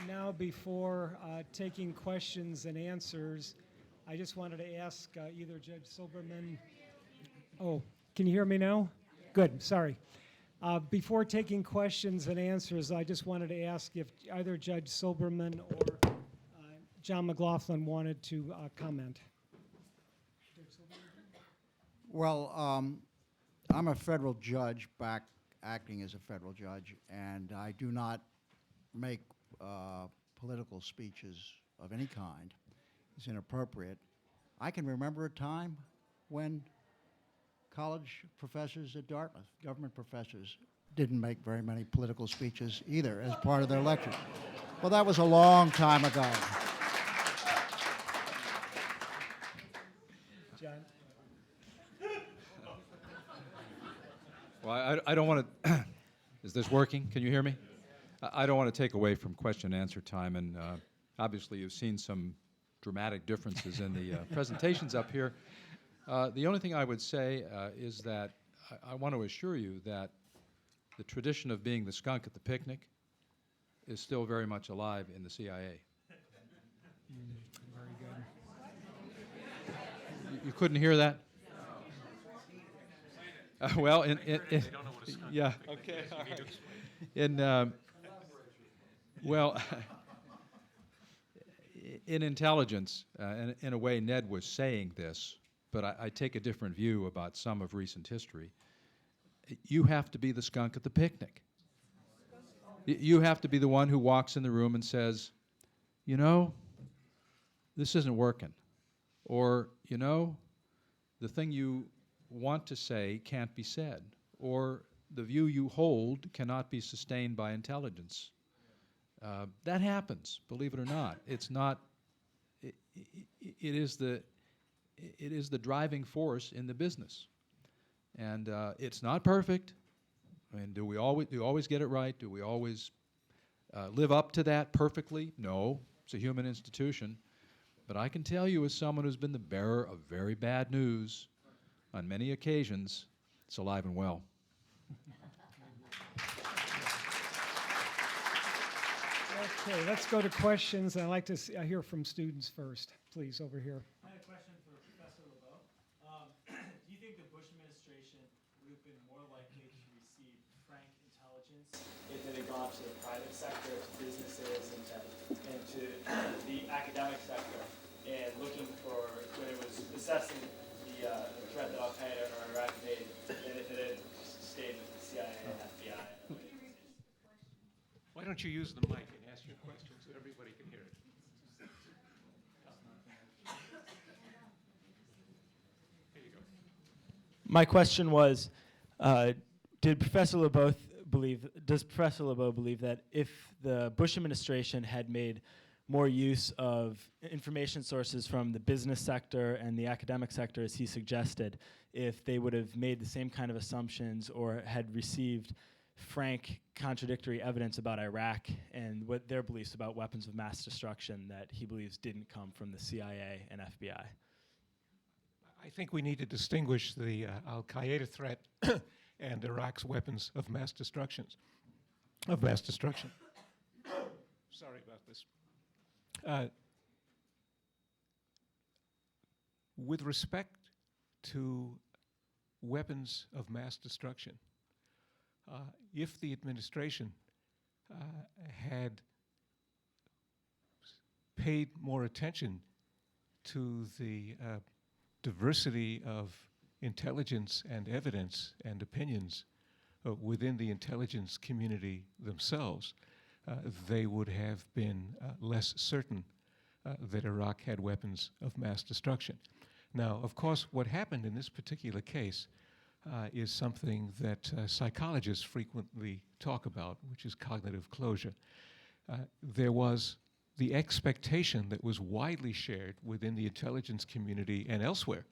S1: Now, before taking questions and answers, I just wanted to ask either Judge Silberman. Oh, can you hear me now? Good, sorry. Before taking questions and answers, I just wanted to ask if either Judge Silberman or John McLaughlin wanted to comment.
S2: Well, I'm a federal judge, acting as a federal judge, and I do not make political speeches of any kind. It's inappropriate. I can remember a time when college professors at Dartmouth, government professors, didn't make very many political speeches either as part of their lectures. Well, that was a long time ago.
S1: John?
S3: Well, I don't want to, is this working? Can you hear me? I don't want to take away from question and answer time, and obviously you've seen some dramatic differences in the presentations up here. The only thing I would say is that I want to assure you that the tradition of being the skunk at the picnic is still very much alive in the CIA.
S1: Very good.
S3: You couldn't hear that? Well, yeah. Okay. All right. In intelligence, and in a way, Ned was saying this, but I take a different view about some of recent history. You have to be the skunk at the picnic. You have to be the one who walks in the room and says, you know, this isn't working. Or, you know, the thing you want to say can't be said. Or the view you hold cannot be sustained by intelligence. That happens, believe it or not. It's not, it is the driving force in the business. And it's not perfect. I mean, do we always get it right? Do we always live up to that perfectly? No, it's a human institution. But I can tell you, as someone who's been the bearer of very bad news on many occasions, it's alive and well.
S1: Okay, let's go to questions. I'd like to hear from students first. Please, over here.
S6: I had a question for Professor Lebow. Do you think the Bush administration would have been more likely to receive frank intelligence if it had gone to the private sector, to businesses, and to the academic sector, and looking for, when it was assessing the threat that Al Qaeda or Iraq made, and if it had stayed with the CIA and FBI? And other agencies?
S4: Why don't you use the mic and ask your question so everybody can hear it? Here you go.
S6: My question was, does Professor Lebow believe that if the Bush administration had made more use of information sources from the business sector and the academic sector, as he suggested, if they would have made the same kind of assumptions or had received frank contradictory evidence about Iraq and what their beliefs about weapons of mass destruction that he believes didn't come from the CIA and FBI?
S4: I think we need to distinguish the Al Qaeda threat and Iraq's weapons of mass destruction. Sorry about this. With respect to weapons of mass destruction, if the administration had paid more attention to the diversity of intelligence and evidence and opinions within the intelligence community themselves, they would have been less certain that Iraq had weapons of mass destruction. Now, of course, what happened in this particular case is something that psychologists frequently talk about, which is cognitive closure. There was the expectation that was widely shared within the intelligence community and elsewhere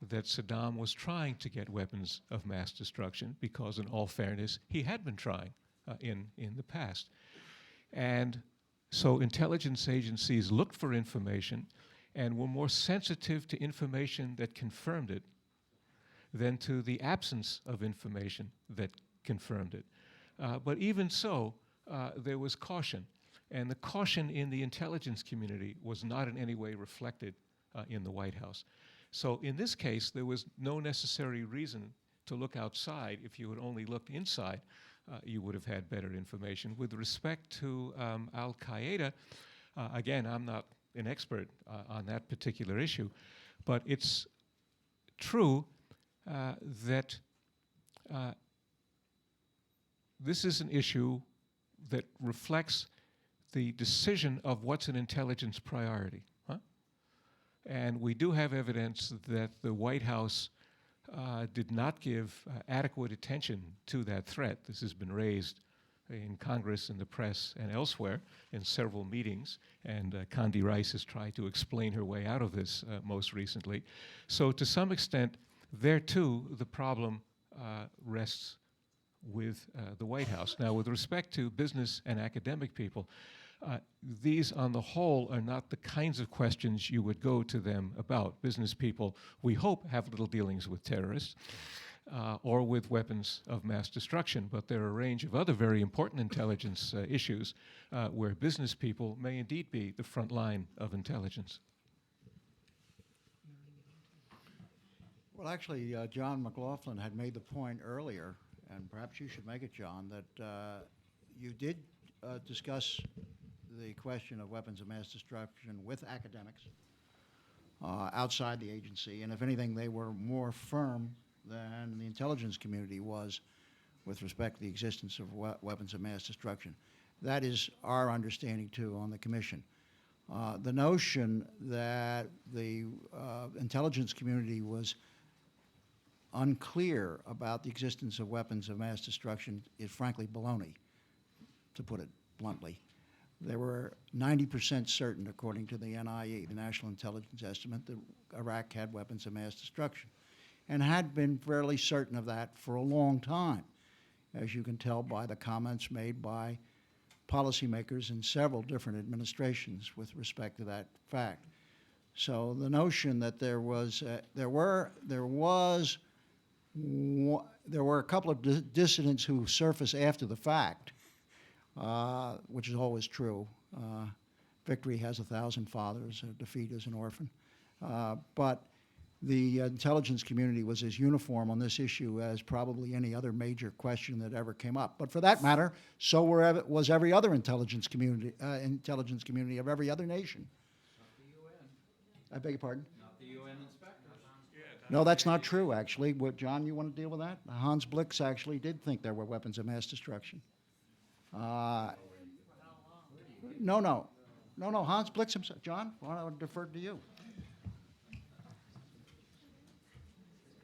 S4: that Saddam was trying to get weapons of mass destruction because, in all fairness, he had been trying in the past. And so intelligence agencies looked for information and were more sensitive to information that confirmed it than to the absence of information that confirmed it. But even so, there was caution. And the caution in the intelligence community was not in any way reflected in the White House. So in this case, there was no necessary reason to look outside. If you had only looked inside, you would have had better information. With respect to Al Qaeda, again, I'm not an expert on that particular issue, but it's true that this is an issue that reflects the decision of what's an intelligence priority. And we do have evidence that the White House did not give adequate attention to that threat. This has been raised in Congress, in the press, and elsewhere in several meetings, and Condi Rice has tried to explain her way out of this most recently. So to some extent, there too, the problem rests with the White House. Now, with respect to business and academic people, these on the whole are not the kinds of questions you would go to them about. Business people, we hope, have little dealings with terrorists or with weapons of mass destruction, but there are a range of other very important intelligence issues where business people may indeed be the front line of intelligence.
S2: Well, actually, John McLaughlin had made the point earlier, and perhaps you should make it, John, that you did discuss the question of weapons of mass destruction with academics outside the agency, and if anything, they were more firm than the intelligence community was with respect to the existence of weapons of mass destruction. That is our understanding, too, on the Commission. The notion that the intelligence community was unclear about the existence of weapons of mass destruction is frankly baloney, to put it bluntly. They were 90% certain, according to the NIE, the National Intelligence Estimate, that Iraq had weapons of mass destruction, and had been fairly certain of that for a long time, as you can tell by the comments made by policymakers in several different administrations with respect to that fact. So the notion that there were a couple of dissidents who surfaced after the fact which is always true. Victory has 1,000 fathers, defeat is an orphan. But the intelligence community was as uniform on this issue as probably any other major question that ever came up. But for that matter, so was every other intelligence community of every other nation.
S3: Not the UN.
S2: I beg your pardon?
S3: Not the UN inspectors.
S2: No, that's not true, actually. John, you want to deal with that? Hans Blix actually did think there were weapons of mass destruction. No, Hans Blix himself. John, I would defer to you.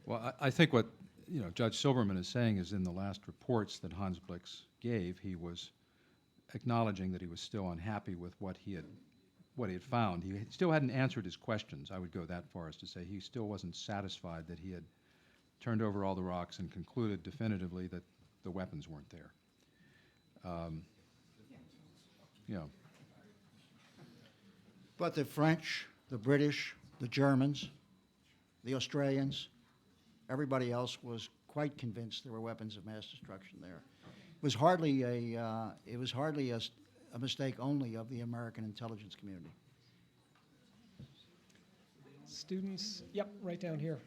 S3: Well, I think what Judge Silberman is saying is in the last reports that Hans Blix gave, he was acknowledging that he was still unhappy with what he had found. He still hadn't answered his questions. I would go that far as to say he still wasn't satisfied that he had turned over all the rocks and concluded definitively that the weapons weren't there.
S2: But the French, the British, the Germans, the Australians, everybody else was quite convinced there were weapons of mass destruction there. It was hardly a mistake only of the American intelligence community.
S1: Students, yep, right down here.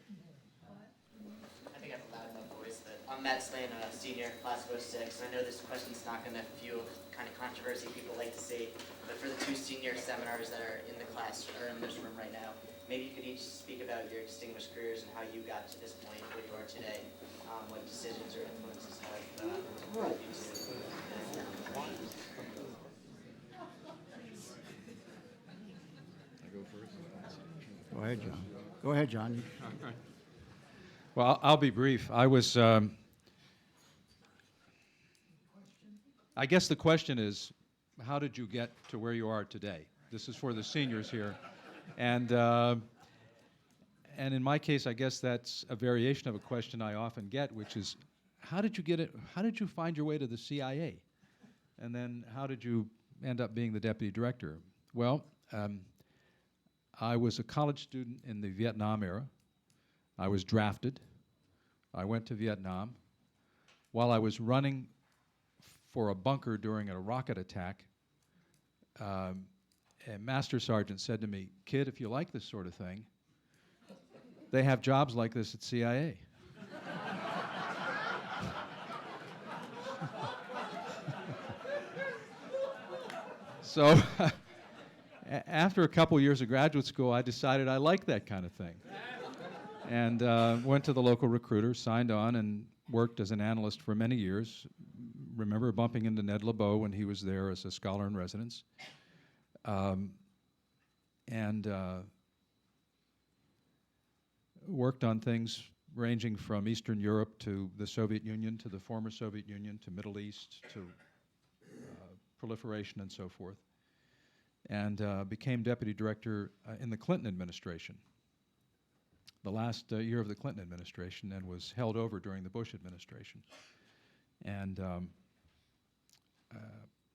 S7: I think I have a loud enough voice, but I'm Matt Slane, a senior, class of 06, and I know this question's not going to fuel the kind of controversy people like to see, but for the two senior seminars that are in the class, or in this room right now, maybe you could each speak about your distinguished careers and how you got to this point where you are today, what decisions or influences have brought you to.
S2: Go ahead, John.
S3: Well, I'll be brief. I guess the question is, how did you get to where you are today? This is for the seniors here. And in my case, I guess that's a variation of a question I often get, which is, how did you find your way to the CIA? And then how did you end up being the deputy director? Well, I was a college student in the Vietnam era. I was drafted. I went to Vietnam. While I was running for a bunker during a rocket attack, a master sergeant said to me, "Kid, if you like this sort of thing, they have jobs like this at CIA." So after a couple years of graduate school, I decided I liked that kind of thing. And went to the local recruiter, signed on, and worked as an analyst for many years. Remember bumping into Ned Lebow when he was there as a scholar in residence. Worked on things ranging from Eastern Europe to the Soviet Union, to the former Soviet Union, to Middle East, to proliferation and so forth. And became deputy director in the Clinton administration, the last year of the Clinton administration, and was held over during the Bush administration. And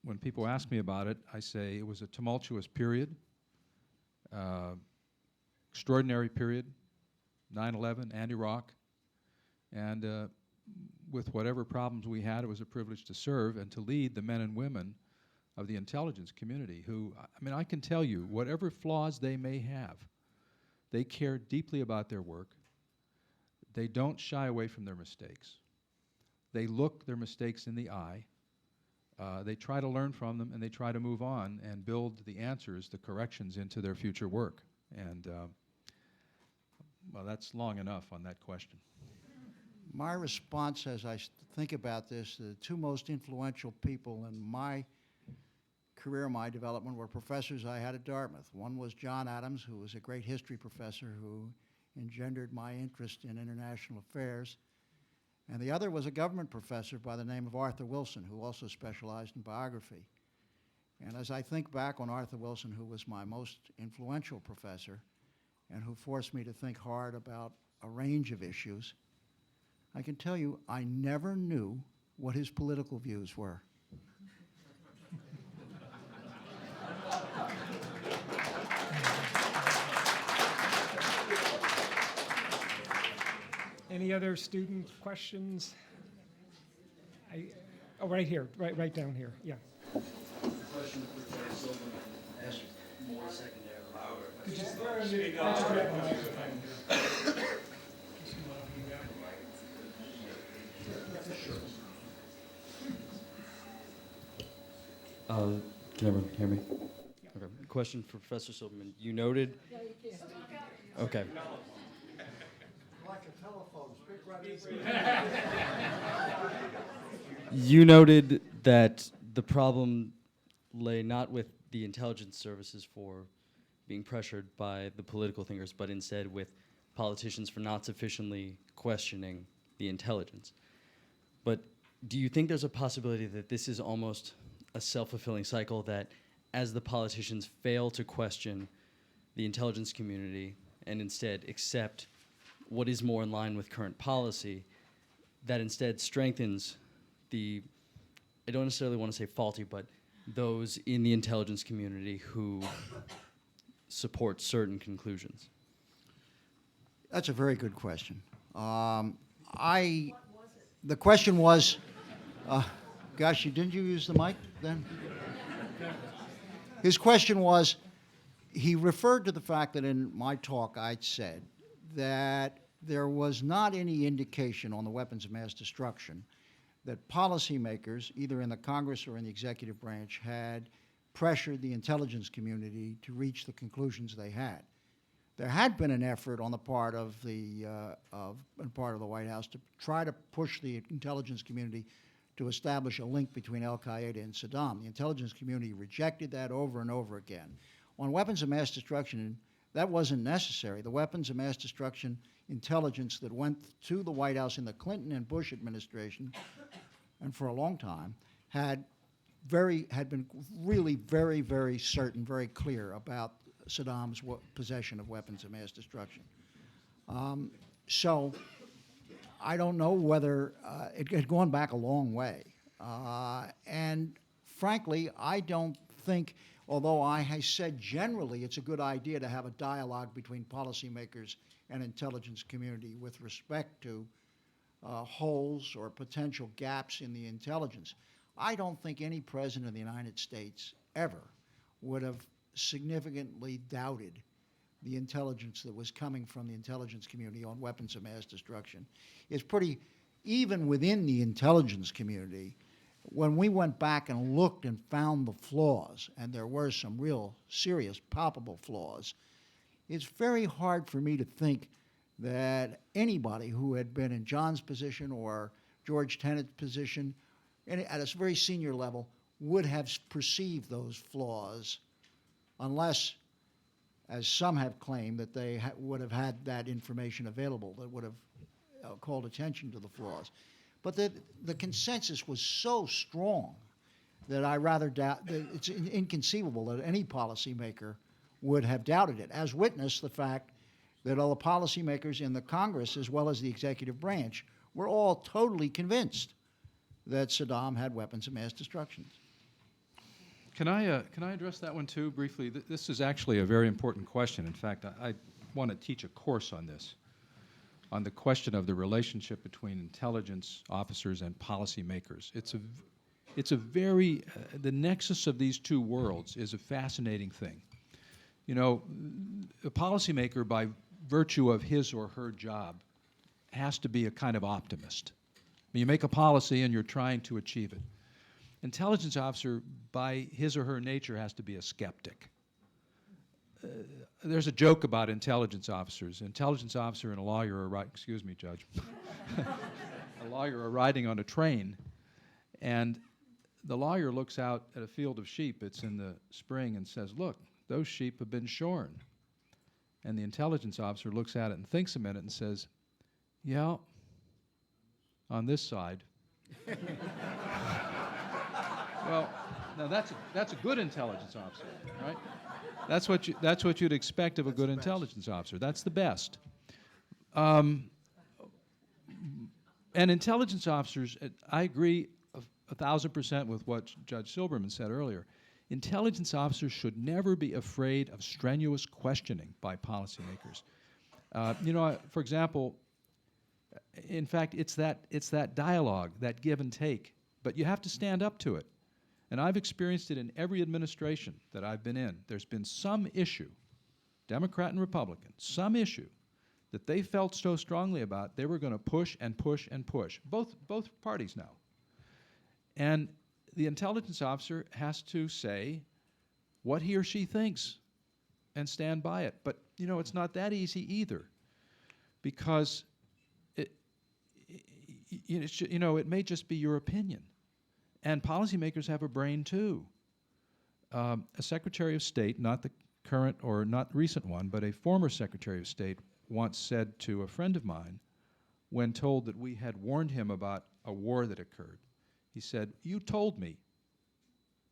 S3: when people ask me about it, I say it was a tumultuous period, extraordinary period, 9/11, anti-Iraq, and with whatever problems we had, it was a privilege to serve and to lead the men and women of the intelligence community who, I mean, I can tell you, whatever flaws they may have, they care deeply about their work. They don't shy away from their mistakes. They look their mistakes in the eye. They try to learn from them, and they try to move on and build the answers, the corrections into their future work. And, well, that's long enough on that question.
S2: My response as I think about this, the two most influential people in my career, my development, were professors I had at Dartmouth. One was John Adams, who was a great history professor who engendered my interest in international affairs. And the other was a government professor by the name of Arthur Wilson, who also specialized in biography. And as I think back on Arthur Wilson, who was my most influential professor and who forced me to think hard about a range of issues, I can tell you I never knew what his political views were.
S1: Any other student questions? Oh, right here, right down here, yeah.
S8: question for Judge Silberman, asked more secondarily. Can everyone hear me? Okay. Question for Professor Silberman. You noted. Okay.
S2: Like a telephone, speak right into
S8: You noted that the problem lay not with the intelligence services for being pressured by the political thinkers, but instead with politicians for not sufficiently questioning the intelligence. But do you think there's a possibility that this is almost a self-fulfilling cycle, that as the politicians fail to question the intelligence community and instead accept what is more in line with current policy, that instead strengthens the, I don't necessarily want to say faulty, but those in the intelligence community who support certain conclusions?
S2: That's a very good question. The question was, gosh, didn't you use the mic then? His question was, he referred to the fact that in my talk I'd said that there was not any indication on the weapons of mass destruction that policymakers, either in the Congress or in the executive branch, had pressured the intelligence community to reach the conclusions they had. There had been an effort on the part of the White House to try to push the intelligence community to establish a link between al-Qaeda and Saddam. The intelligence community rejected that over and over again. On weapons of mass destruction, that wasn't necessary. The weapons of mass destruction intelligence that went to the White House in the Clinton and Bush administration, and for a long time, had been really very, very certain, very clear about Saddam's possession of weapons of mass destruction. So I don't know whether it had gone back a long way. And frankly, I don't think, although I said generally it's a good idea to have a dialogue between policymakers and intelligence community with respect to holes or potential gaps in the intelligence, I don't think any president of the United States ever would have significantly doubted the intelligence that was coming from the intelligence community on weapons of mass destruction. It's pretty, even within the intelligence community, when we went back and looked and found the flaws, and there were some real serious, palpable flaws, it's very hard for me to think that anybody who had been in John's position or George Tenet's position at a very senior level would have perceived those flaws unless, as some have claimed, that they would have had that information available that would have called attention to the flaws. But the consensus was so strong that I rather doubt that it's inconceivable that any policymaker would have doubted it, as witnessed the fact that all the policymakers in the Congress as well as the executive branch were all totally convinced that Saddam had weapons of mass destruction.
S3: Can I address that one too briefly? This is actually a very important question. In fact, I want to teach a course on this, on the question of the relationship between intelligence officers and policymakers. It's a very, the nexus of these two worlds is a fascinating thing. You know, a policymaker, by virtue of his or her job, has to be a kind of optimist. You make a policy and you're trying to achieve it. Intelligence officer, by his or her nature, has to be a skeptic. There's a joke about intelligence officers. Intelligence officer and a lawyer are excuse me, Judge. A lawyer are riding on a train, and the lawyer looks out at a field of sheep. It's in the spring and says, "Look, those sheep have been shorn." And the intelligence officer looks at it and thinks a minute and says, "Yeah, on this side." Well, now that's a good intelligence officer, right? That's what you'd expect of a good intelligence officer. That's the best. And intelligence officers, I agree 1,000% with what Judge Silberman said earlier. Intelligence officers should never be afraid of strenuous questioning by policymakers. You know, for example, in fact, it's that dialogue, that give and take, but you have to stand up to it. And I've experienced it in every administration that I've been in. There's been some issue, Democrat and Republican, some issue that they felt so strongly about, they were going to push and push and push. Both parties now. And the intelligence officer has to say what he or she thinks and stand by it. But, you know, it's not that easy either, because it may just be your opinion. And policymakers have a brain too. A Secretary of State, not the current or not recent one, but a former Secretary of State once said to a friend of mine, when told that we had warned him about a war that occurred, he said, "You told me,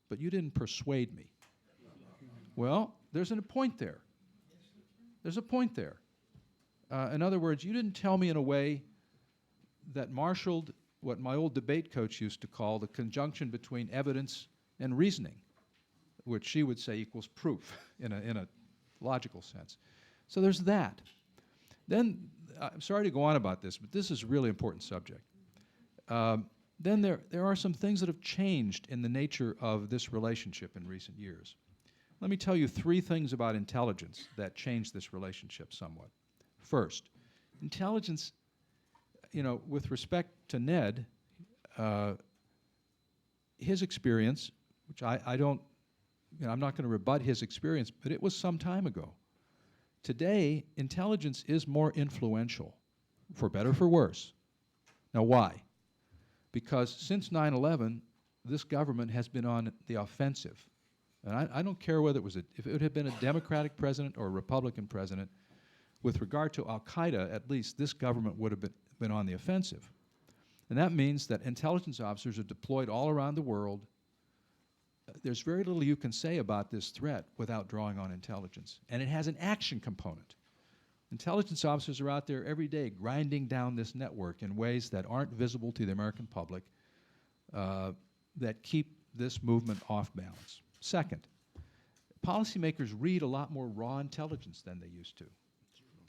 S3: but you didn't persuade me." Well, there's a point there. There's a point there. In other words, you didn't tell me in a way that marshaled what my old debate coach used to call the conjunction between evidence and reasoning, which she would say equals proof in a logical sense. So there's that. Then, I'm sorry to go on about this, but this is a really important subject. Then there are some things that have changed in the nature of this relationship in recent years. Let me tell you 3 things about intelligence that changed this relationship somewhat. First, intelligence, with respect to Ned, his experience, which I don't, I'm not going to rebut his experience, but it was some time ago. Today, intelligence is more influential, for better or for worse. Now, why? Because since 9/11, this government has been on the offensive. And I don't care whether if it had been a Democratic president or a Republican president, with regard to al-Qaeda, at least this government would have been on the offensive. And that means that intelligence officers are deployed all around the world. There's very little you can say about this threat without drawing on intelligence. And it has an action component. Intelligence officers are out there every day grinding down this network in ways that aren't visible to the American public, that keep this movement off balance. Second, policymakers read a lot more raw intelligence than they used to.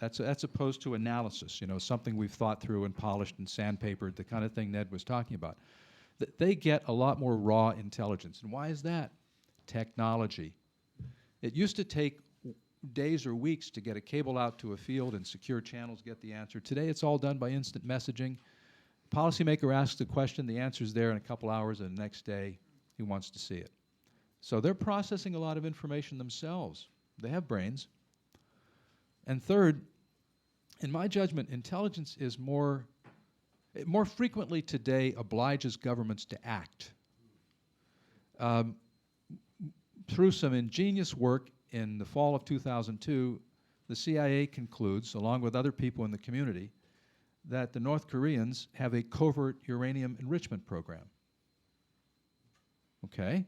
S3: That's opposed to analysis, something we've thought through and polished and sandpapered, the kind of thing Ned was talking about. They get a lot more raw intelligence. And why is that? Technology. It used to take days or weeks to get a cable out to a field and secure channels get the answer. Today it's all done by instant messaging. Policymaker asks the question, the answer's there in a couple hours, and the next day he wants to see it. So they're processing a lot of information themselves. They have brains. And third, in my judgment, intelligence is more frequently today obliges governments to act. Through some ingenious work in the fall of 2002, the CIA concludes, along with other people in the community, that the North Koreans have a covert uranium enrichment program. Okay?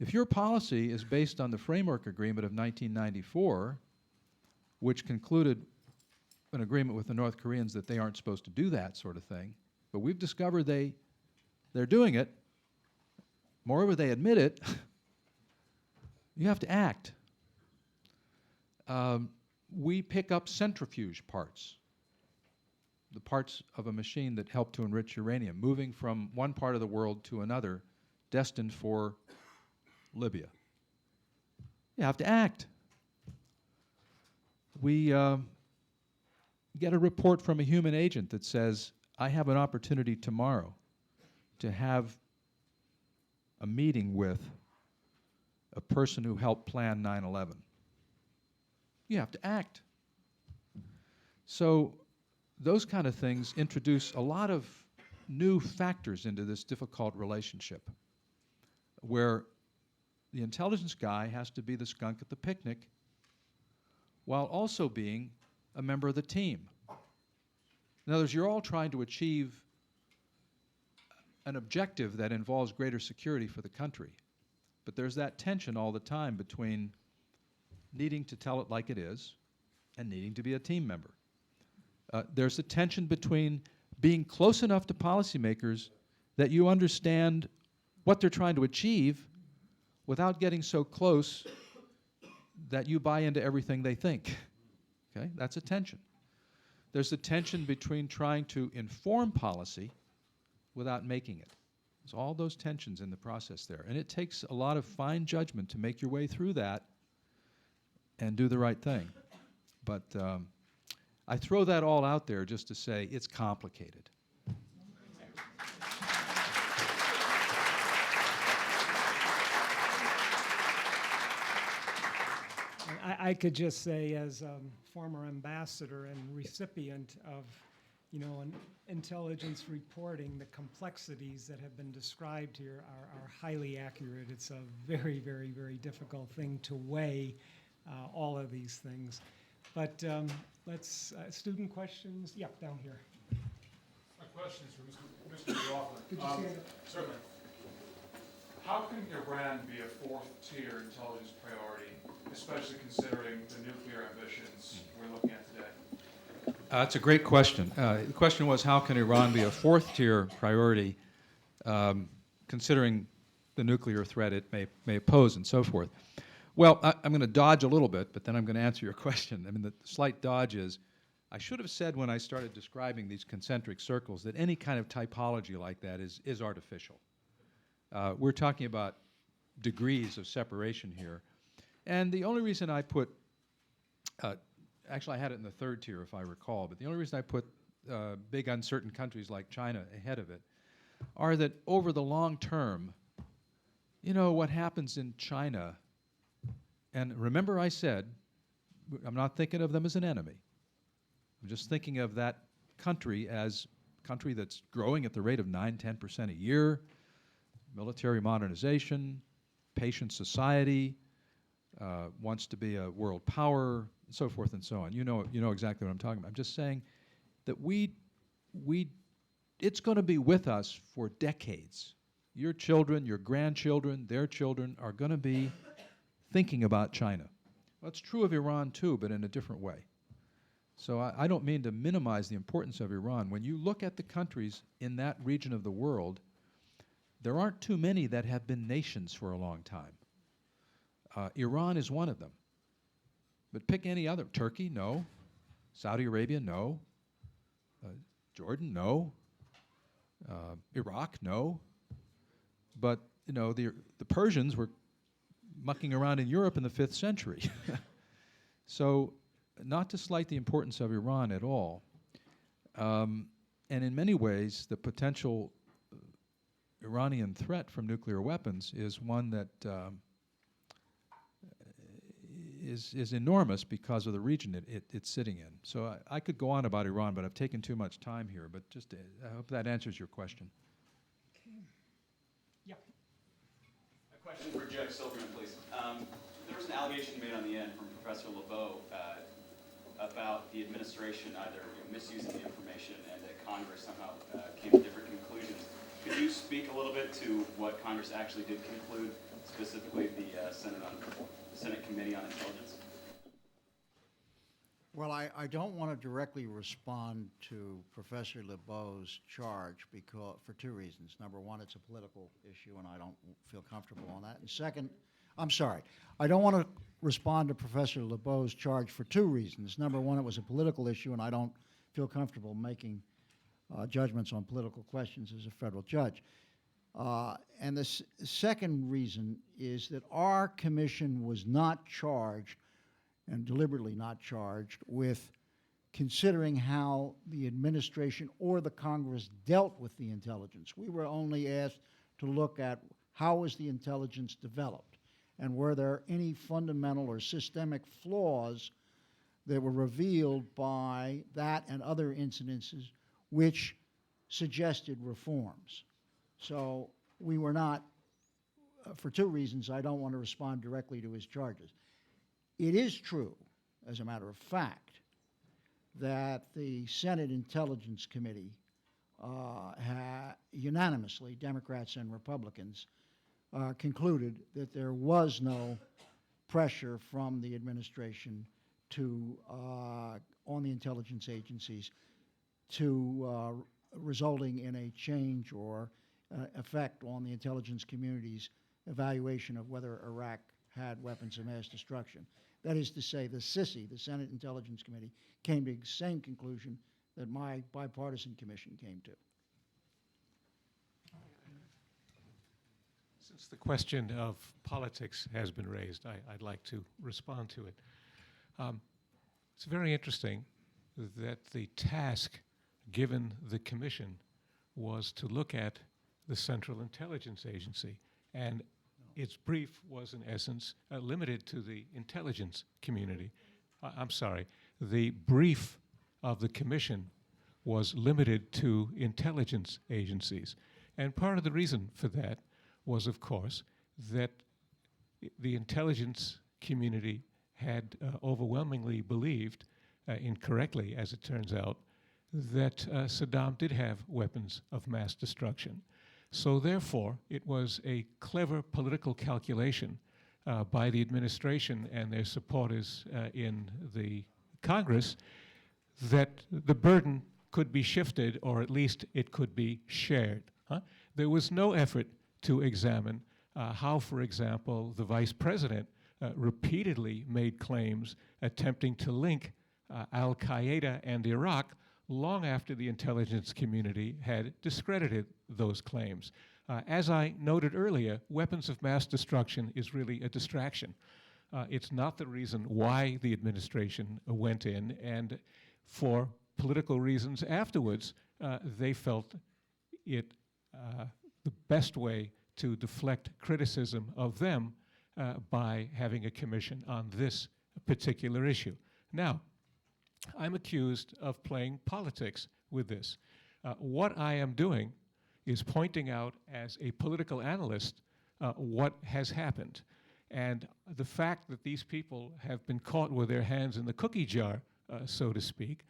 S3: If your policy is based on the Framework Agreement of 1994, which concluded an agreement with the North Koreans that they aren't supposed to do that sort of thing, but we've discovered they're doing it, moreover they admit it, you have to act. We pick up centrifuge parts, the parts of a machine that help to enrich uranium, moving from one part of the world to another, destined for Libya. You have to act. We get a report from a human agent that says, I have an opportunity tomorrow to have a meeting with a person who helped plan 9/11. You have to act. So those kind of things introduce a lot of new factors into this difficult relationship, where the intelligence guy has to be the skunk at the picnic while also being a member of the team. In other words, you're all trying to achieve an objective that involves greater security for the country. But there's that tension all the time between needing to tell it like it is and needing to be a team member. There's a tension between being close enough to policymakers that you understand what they're trying to achieve without getting so close that you buy into everything they think. Okay? That's a tension. There's a tension between trying to inform policy without making it. There's all those tensions in the process there. And it takes a lot of fine judgment to make your way through that and do the right thing. But I throw that all out there just to say it's complicated.
S1: I could just say, as a former ambassador and recipient of, intelligence reporting, the complexities that have been described here are highly accurate. It's a very, very, very difficult thing to weigh all of these things. But let's, student questions? Yeah, down here.
S5: My question is for Mr. McLaughlin.
S1: Could you stand up?
S5: Certainly. How can Iran be a fourth-tier intelligence priority, especially considering the nuclear ambitions we're looking at today?
S3: That's a great question. The question was, how can Iran be a fourth-tier priority, considering the nuclear threat it may pose and so forth? Well, I'm going to dodge a little bit, but then I'm going to answer your question. I mean, the slight dodge is, I should have said when I started describing these concentric circles that any kind of typology like that is artificial. We're talking about degrees of separation here. And the only reason I put, actually I had it in the third tier if I recall, but the only reason I put big uncertain countries like China ahead of it are that over the long term, what happens in China, and remember I said, I'm not thinking of them as an enemy. I'm just thinking of that country as a country that's growing at the rate of 9-10% a year, military modernization, patient society, wants to be a world power, and so forth and so on. You know exactly what I'm talking about. I'm just saying that it's going to be with us for decades. Your children, your grandchildren, their children are going to be thinking about China. Well, it's true of Iran too, but in a different way. So I don't mean to minimize the importance of Iran. When you look at the countries in that region of the world, there aren't too many that have been nations for a long time. Iran is one of them. But pick any other. Turkey, no. Saudi Arabia, no. Jordan, no. Iraq, no. But, the Persians were mucking around in Europe in the 5th century. So, not to slight the importance of Iran at all. And in many ways, the potential Iranian threat from nuclear weapons is one that is enormous because of the region it's sitting in. So I could go on about Iran, but I've taken too much time here. But just I hope that answers your question.
S1: Yeah.
S9: A question for Judge Silberman, please. There was an allegation made on the end from Professor Lebow about the administration either misusing the information and that Congress somehow came to different conclusions. Could you speak a little bit to what Congress actually did conclude, specifically the Senate Committee on Intelligence?
S2: Well, I don't want to directly respond to Professor Lebow's charge for two reasons. Number one, it's a political issue, and I don't feel comfortable on that. And second, I'm sorry, I don't want to respond to Professor Lebow's charge for two reasons. Number one, it was a political issue, and I don't feel comfortable making judgments on political questions as a federal judge. And the second reason is that our commission was not charged, and deliberately not charged, with considering how the administration or the Congress dealt with the intelligence. We were only asked to look at how was the intelligence developed, and were there any fundamental or systemic flaws that were revealed by that and other incidences which suggested reforms. So we were not, for two reasons, I don't want to respond directly to his charges. It is true, as a matter of fact, that the Senate Intelligence Committee unanimously, Democrats and Republicans, concluded that there was no pressure from the administration on the intelligence agencies to resulting in a change or effect on the intelligence community's evaluation of whether Iraq had weapons of mass destruction. That is to say, the SISI, the Senate Intelligence Committee, came to the same conclusion that my bipartisan commission came to.
S4: Since the question of politics has been raised, I'd like to respond to it. It's very interesting that the task given the commission was to look at the Central Intelligence Agency, and its brief was, in essence, limited to the intelligence community. I'm sorry, the brief of the commission was limited to intelligence agencies. And part of the reason for that was, of course, that the intelligence community had overwhelmingly believed, incorrectly as it turns out, that Saddam did have weapons of mass destruction. So therefore, it was a clever political calculation by the administration and their supporters in the Congress that the burden could be shifted, or at least it could be shared. There was no effort to examine how, for example, the vice president repeatedly made claims attempting to link Al-Qaeda and Iraq long after the intelligence community had discredited those claims. As I noted earlier, weapons of mass destruction is really a distraction. It's not the reason why the administration went in, and for political reasons afterwards, they felt it the best way to deflect criticism of them by having a commission on this particular issue. Now, I'm accused of playing politics with this. What I am doing is pointing out as a political analyst what has happened. And the fact that these people have been caught with their hands in the cookie jar, so to speak,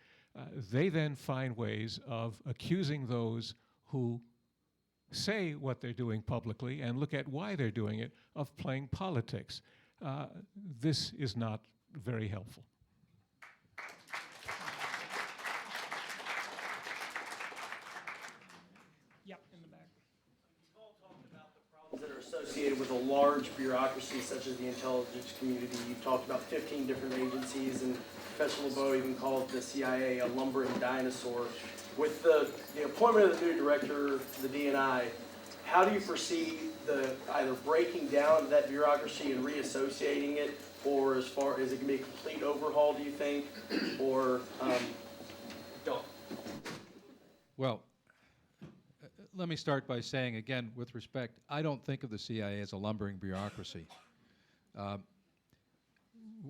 S4: they then find ways of accusing those who say what they're doing publicly and look at why they're doing it of playing politics. This is not very helpful.
S1: Yep, in the back.
S10: You've all talked about the problems that are associated with a large bureaucracy such as the intelligence community. You've talked about 15 different agencies, and Professor Lebow even called the CIA a lumbering dinosaur. With the appointment of the new director to the DNI, how do you foresee the either breaking down of that bureaucracy and reassociating it, or as far as it can be a complete overhaul, do you think, or don't?
S3: Well, let me start by saying, again, with respect, I don't think of the CIA as a lumbering bureaucracy.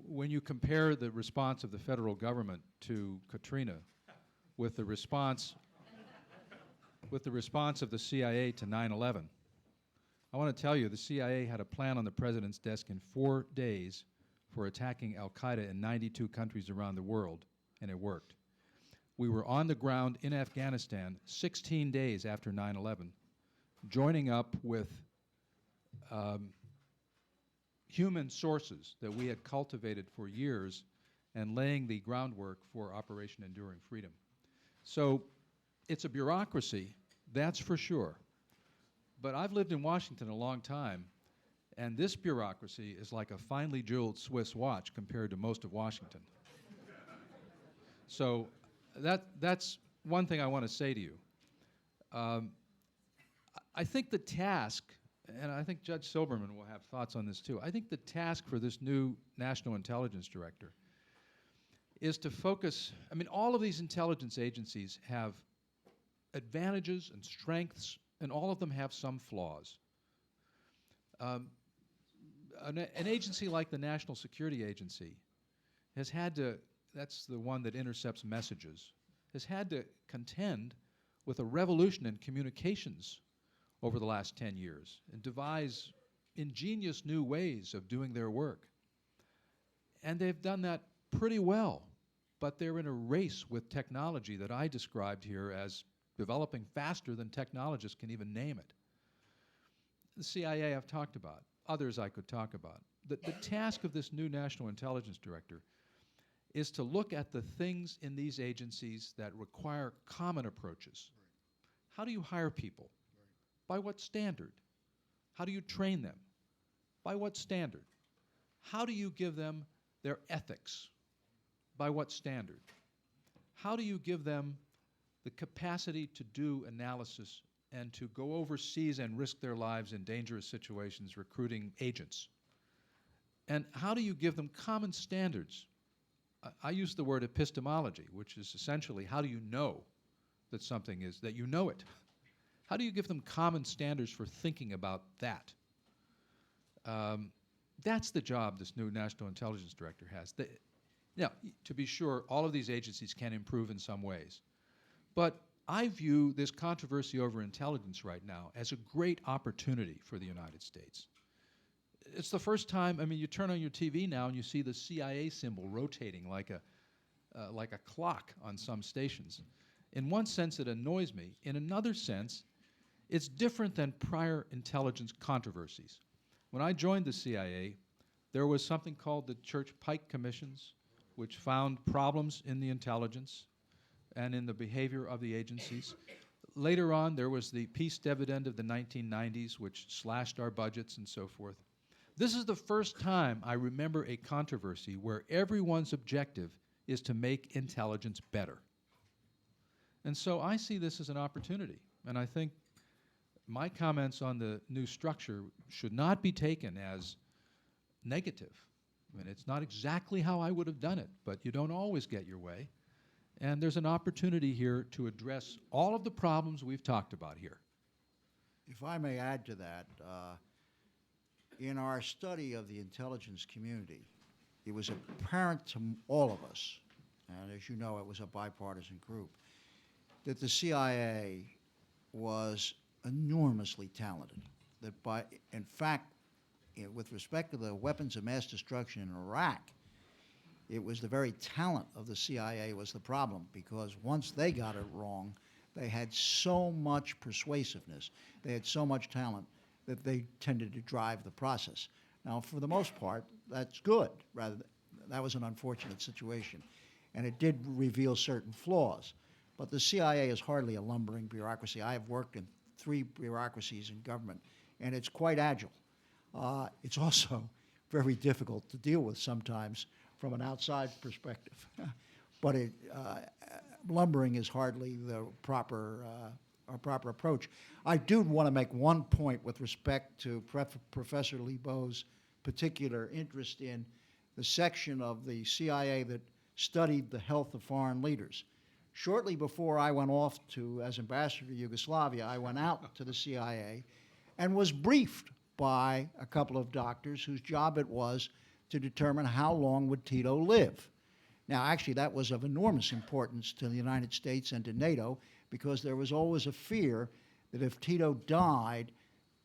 S3: When you compare the response of the federal government to Katrina with the response of the CIA to 9/11, I want to tell you the CIA had a plan on the president's desk in 4 days for attacking Al-Qaeda in 92 countries around the world, and it worked. We were on the ground in Afghanistan 16 days after 9/11, joining up with human sources that we had cultivated for years and laying the groundwork for Operation Enduring Freedom. So it's a bureaucracy, that's for sure. But I've lived in Washington a long time, and this bureaucracy is like a finely jeweled Swiss watch compared to most of Washington. So that's one thing I want to say to you. I think the task, and I think Judge Silberman will have thoughts on this too, I think the task for this new National Intelligence Director is to focus, I mean, all of these intelligence agencies have advantages and strengths, and all of them have some flaws. An agency like the National Security Agency has had to, that's the one that intercepts messages, has had to contend with a revolution in communications over the last 10 years and devise ingenious new ways of doing their work. And they've done that pretty well, but they're in a race with technology that I described here as developing faster than technologists can even name it. The CIA I've talked about, others I could talk about. The task of this new National Intelligence Director is to look at the things in these agencies that require common approaches. Right. How do you hire people? Right. By what standard? How do you train them? By what standard? How do you give them their ethics? By what standard? How do you give them the capacity to do analysis and to go overseas and risk their lives in dangerous situations recruiting agents. And how do you give them common standards? I use the word epistemology, which is essentially how do you know that something is, that you know it? How do you give them common standards for thinking about that? That's the job this new National Intelligence Director has. Now, to be sure, all of these agencies can improve in some ways. But I view this controversy over intelligence right now as a great opportunity for the United States. It's the first time, I mean, you turn on your TV now and you see the CIA symbol rotating like a clock on some stations. In one sense, it annoys me. In another sense, it's different than prior intelligence controversies. When I joined the CIA, there was something called the Church-Pike Commissions, which found problems in the intelligence and in the behavior of the agencies. Later on, there was the peace dividend of the 1990s, which slashed our budgets and so forth. This is the first time I remember a controversy where everyone's objective is to make intelligence better. And so I see this as an opportunity, and I think my comments on the new structure should not be taken as negative. I mean, it's not exactly how I would have done it, but you don't always get your way. And there's an opportunity here to address all of the problems we've talked about here.
S2: If I may add to that, in our study of the intelligence community, it was apparent to all of us, and as you know, it was a bipartisan group, that the CIA was enormously talented. That in fact, with respect to the weapons of mass destruction in Iraq, it was the very talent of the CIA was the problem, because once they got it wrong, they had so much persuasiveness, they had so much talent that they tended to drive the process. Now, for the most part, that's good. That was an unfortunate situation, and it did reveal certain flaws. But the CIA is hardly a lumbering bureaucracy. I have worked in 3 bureaucracies in government, and it's quite agile. It's also very difficult to deal with sometimes from an outside perspective. But lumbering is hardly the proper approach. I do want to make one point with respect to Professor Lebow's particular interest in the section of the CIA that studied the health of foreign leaders. Shortly before I went off as ambassador to Yugoslavia, I went out to the CIA and was briefed by a couple of doctors whose job it was to determine how long would Tito live. Now, actually, that was of enormous importance to the United States and to NATO, because there was always a fear that if Tito died,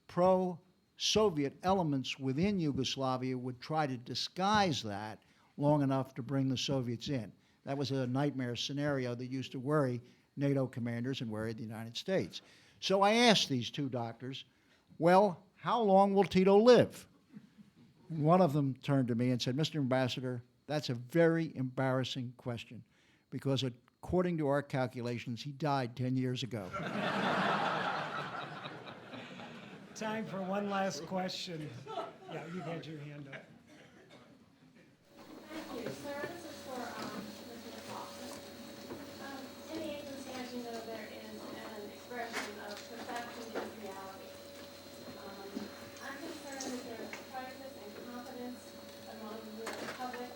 S2: pro-Soviet elements within Yugoslavia would try to disguise that long enough to bring the Soviets in. That was a nightmare scenario that used to worry NATO commanders and worry the United States. So I asked these 2 doctors, well, how long will Tito live? And one of them turned to me and said, Mr. Ambassador, that's a very embarrassing question, because according to our calculations, he died 10 years ago.
S1: Time for one last question. Yeah, you had your hand up.
S11: Thank you, sir. This is for Mr. McLaughlin. In the agency, as you know, there is an expression of perception is reality. I'm concerned that there is a crisis in confidence among the public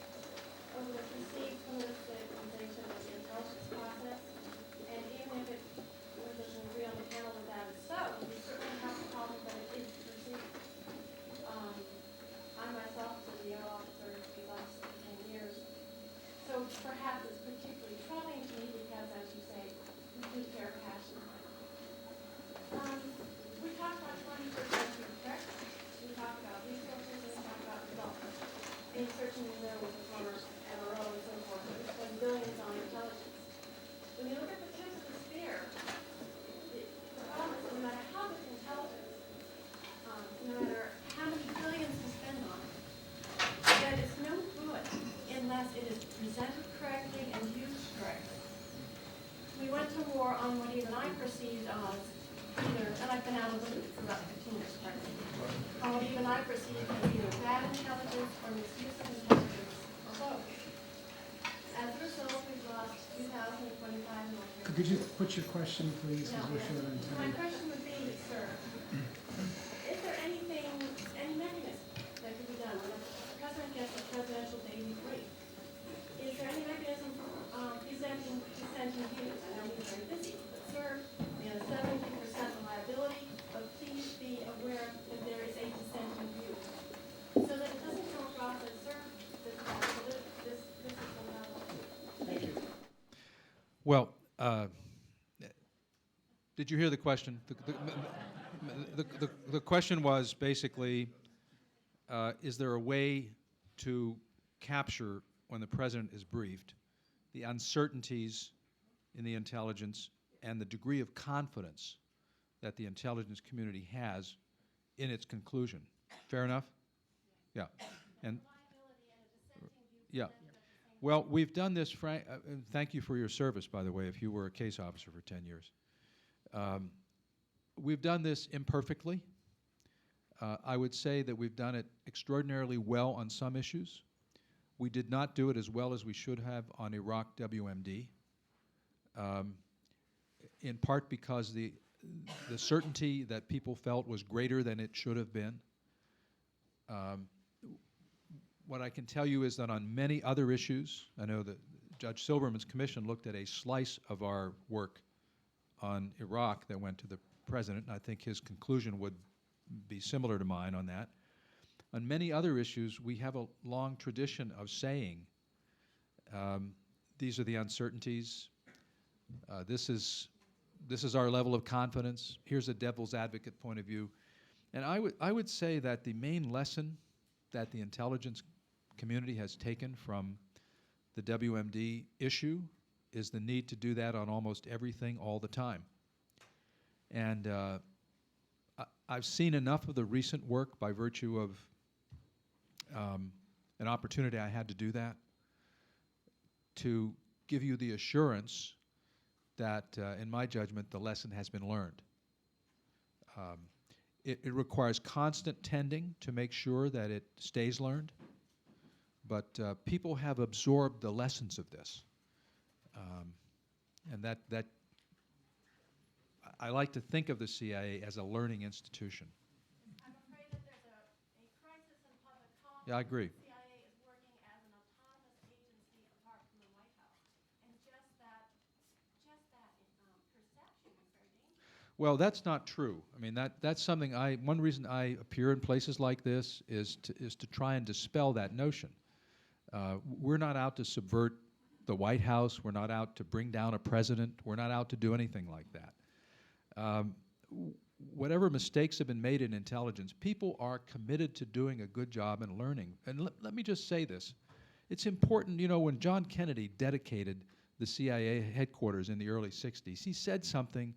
S11: over the perceived politicization of the intelligence process. And even if it doesn't agree on the panel that that is so, we certainly have a problem that it is perceived. I myself was a DO officer for the last 10 years. So perhaps it's particularly troubling to me because, as you say, we do care passionately. We talk about 21st century threats. We talk about resources. We talk about development. And certainly there with the former MRO and so forth, we spend billions on intelligence. When you look at the tips of the spear, the problem is no matter how much intelligence, no matter how many billions we spend on it, that it's no good unless it is presented correctly and used correctly. We went to war on what even I perceived as either, and I've been out of the loop for about 15 years, on what even I perceived as either bad intelligence or misuse of intelligence or both. As a result, we've lost 2,025 military.
S1: Could you put your question, please?
S11: No,
S1: as we're short on
S11: my
S1: time?
S11: question would be,
S3: Did you hear the question? The question was basically, is there a way to capture, when the president is briefed, the uncertainties in the intelligence and the degree of confidence that the intelligence community has in its conclusion? Fair enough? Yeah. And yeah. Well, we've done this, Frank, and thank you for your service, by the way, if you were a case officer for 10 years. We've done this imperfectly. I would say that we've done it extraordinarily well on some issues. We did not do it as well as we should have on Iraq WMD, in part because the certainty that people felt was greater than it should have been. What I can tell you is that on many other issues, I know that Judge Silberman's commission looked at a slice of our work on Iraq that went to the president, and I think his conclusion would be similar to mine on that. On many other issues, we have a long tradition of saying, these are the uncertainties, this is our level of confidence, here's a devil's advocate point of view. And I would say that the main lesson that the intelligence community has taken from the WMD issue is the need to do that on almost everything all the time. And I've seen enough of the recent work by virtue of an opportunity I had to do that to give you the assurance that, in my judgment, the lesson has been learned. It requires constant tending to make sure that it stays learned, but people have absorbed the lessons of this. And that I like to think of the CIA as a learning institution.
S11: I'm afraid that there's a crisis in public confidence.
S3: Yeah, I agree.
S11: The CIA is working as an autonomous agency apart from the White House. And just that perception is very dangerous.
S3: Well, that's not true. I mean, that's something one reason I appear in places like this is to try and dispel that notion. We're not out to subvert the White House. We're not out to bring down a president. We're not out to do anything like that. Whatever mistakes have been made in intelligence, people are committed to doing a good job and learning. And let me just say this. It's important, you know, when John Kennedy dedicated the CIA headquarters in the early 60s, he said something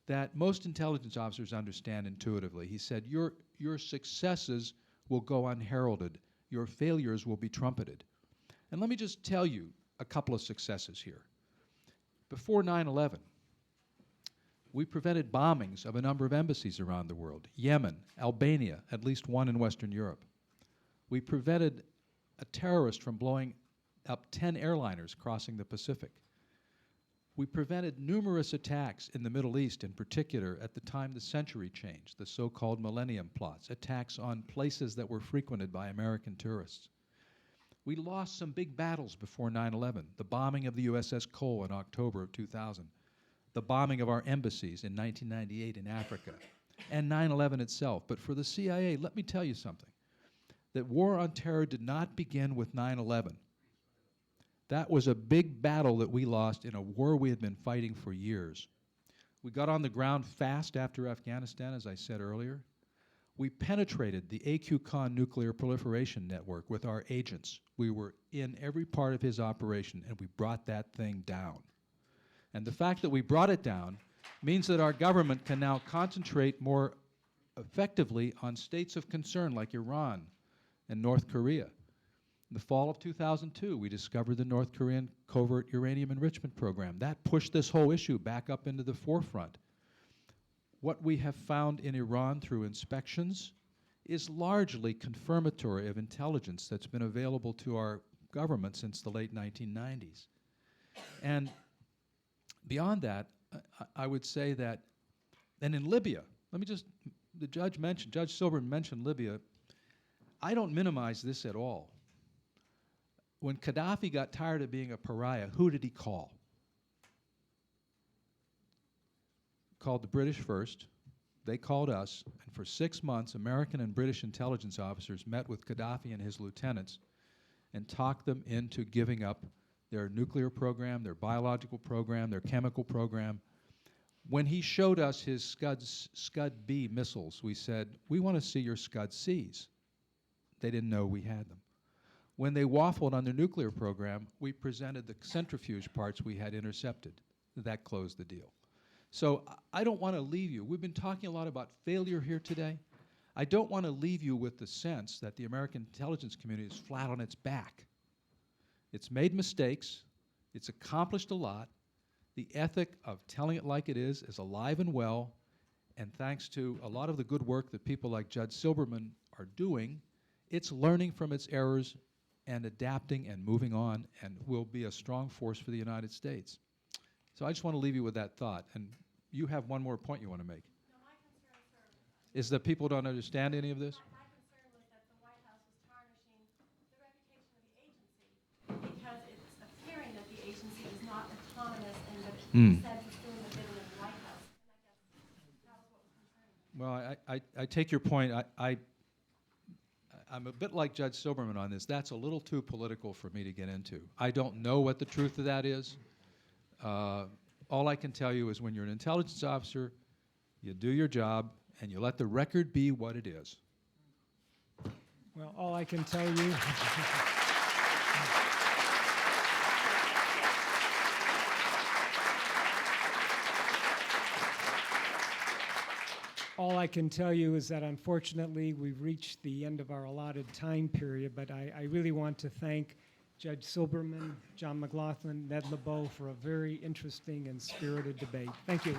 S3: that most intelligence officers understand intuitively. He said, your successes will go unheralded. Your failures will be trumpeted. And let me just tell you a couple of successes here. Before 9/11, we prevented bombings of a number of embassies around the world. Yemen, Albania, at least one in Western Europe. We prevented a terrorist from blowing up 10 airliners crossing the Pacific. We prevented numerous attacks in the Middle East, in particular, at the time the century changed, the so-called Millennium Plots, attacks on places that were frequented by American tourists. We lost some big battles before 9/11, the bombing of the USS Cole in October of 2000, the bombing of our embassies in 1998 in Africa, and 9/11 itself. But for the CIA, let me tell you something, that war on terror did not begin with 9/11. That was a big battle that we lost in a war we had been fighting for years. We got on the ground fast after Afghanistan, as I said earlier. We penetrated the A.Q. Khan nuclear proliferation network with our agents. We were in every part of his operation, and we brought that thing down. And the fact that we brought it down means that our government can now concentrate more effectively on states of concern like Iran and North Korea. In the fall of 2002, we discovered the North Korean covert uranium enrichment program. That pushed this whole issue back up into the forefront. What we have found in Iran through inspections is largely confirmatory of intelligence that's been available to our government since the late 1990s. And beyond that, I would say that, and in Libya, Judge Silberman mentioned Libya. I don't minimize this at all. When Gaddafi got tired of being a pariah, who did he call? Called the British first. They called us, and for 6 months, American and British intelligence officers met with Gaddafi and his lieutenants and talked them into giving up their nuclear program, their biological program, their chemical program. When he showed us his Scud-B missiles, we said, we want to see your Scud-Cs. They didn't know we had them. When they waffled on their nuclear program, we presented the centrifuge parts we had intercepted. That closed the deal. So I don't want to leave you. We've been talking a lot about failure here today. I don't want to leave you with the sense that the American intelligence community is flat on its back. It's made mistakes. It's accomplished a lot. The ethic of telling it like it is alive and well. And thanks to a lot of the good work that people like Judge Silberman are doing, it's learning from its errors and adapting and moving on, and will be a strong force for the United States. So I just want to leave you with that thought. And you have one more point you want to make.
S11: No, my concern, sir,
S3: Is that people don't understand any of this?
S11: my concern was that the White House was tarnishing the reputation of the agency because it's appearing that the agency is not autonomous and that it says it's doing the bidding of the White House. And I guess that was what was concerning me.
S3: Well, I take your point. I'm a bit like Judge Silberman on this. That's a little too political for me to get into. I don't know what the truth of that is. All I can tell you is when you're an intelligence officer, you do your job, and you let the record be what it is.
S1: Well, all I can tell you. All I can tell you is that unfortunately we've reached the end of our allotted time period, but I really want to thank Judge Silberman, John McLaughlin, Ned Lebow for a very interesting and spirited debate. Thank you.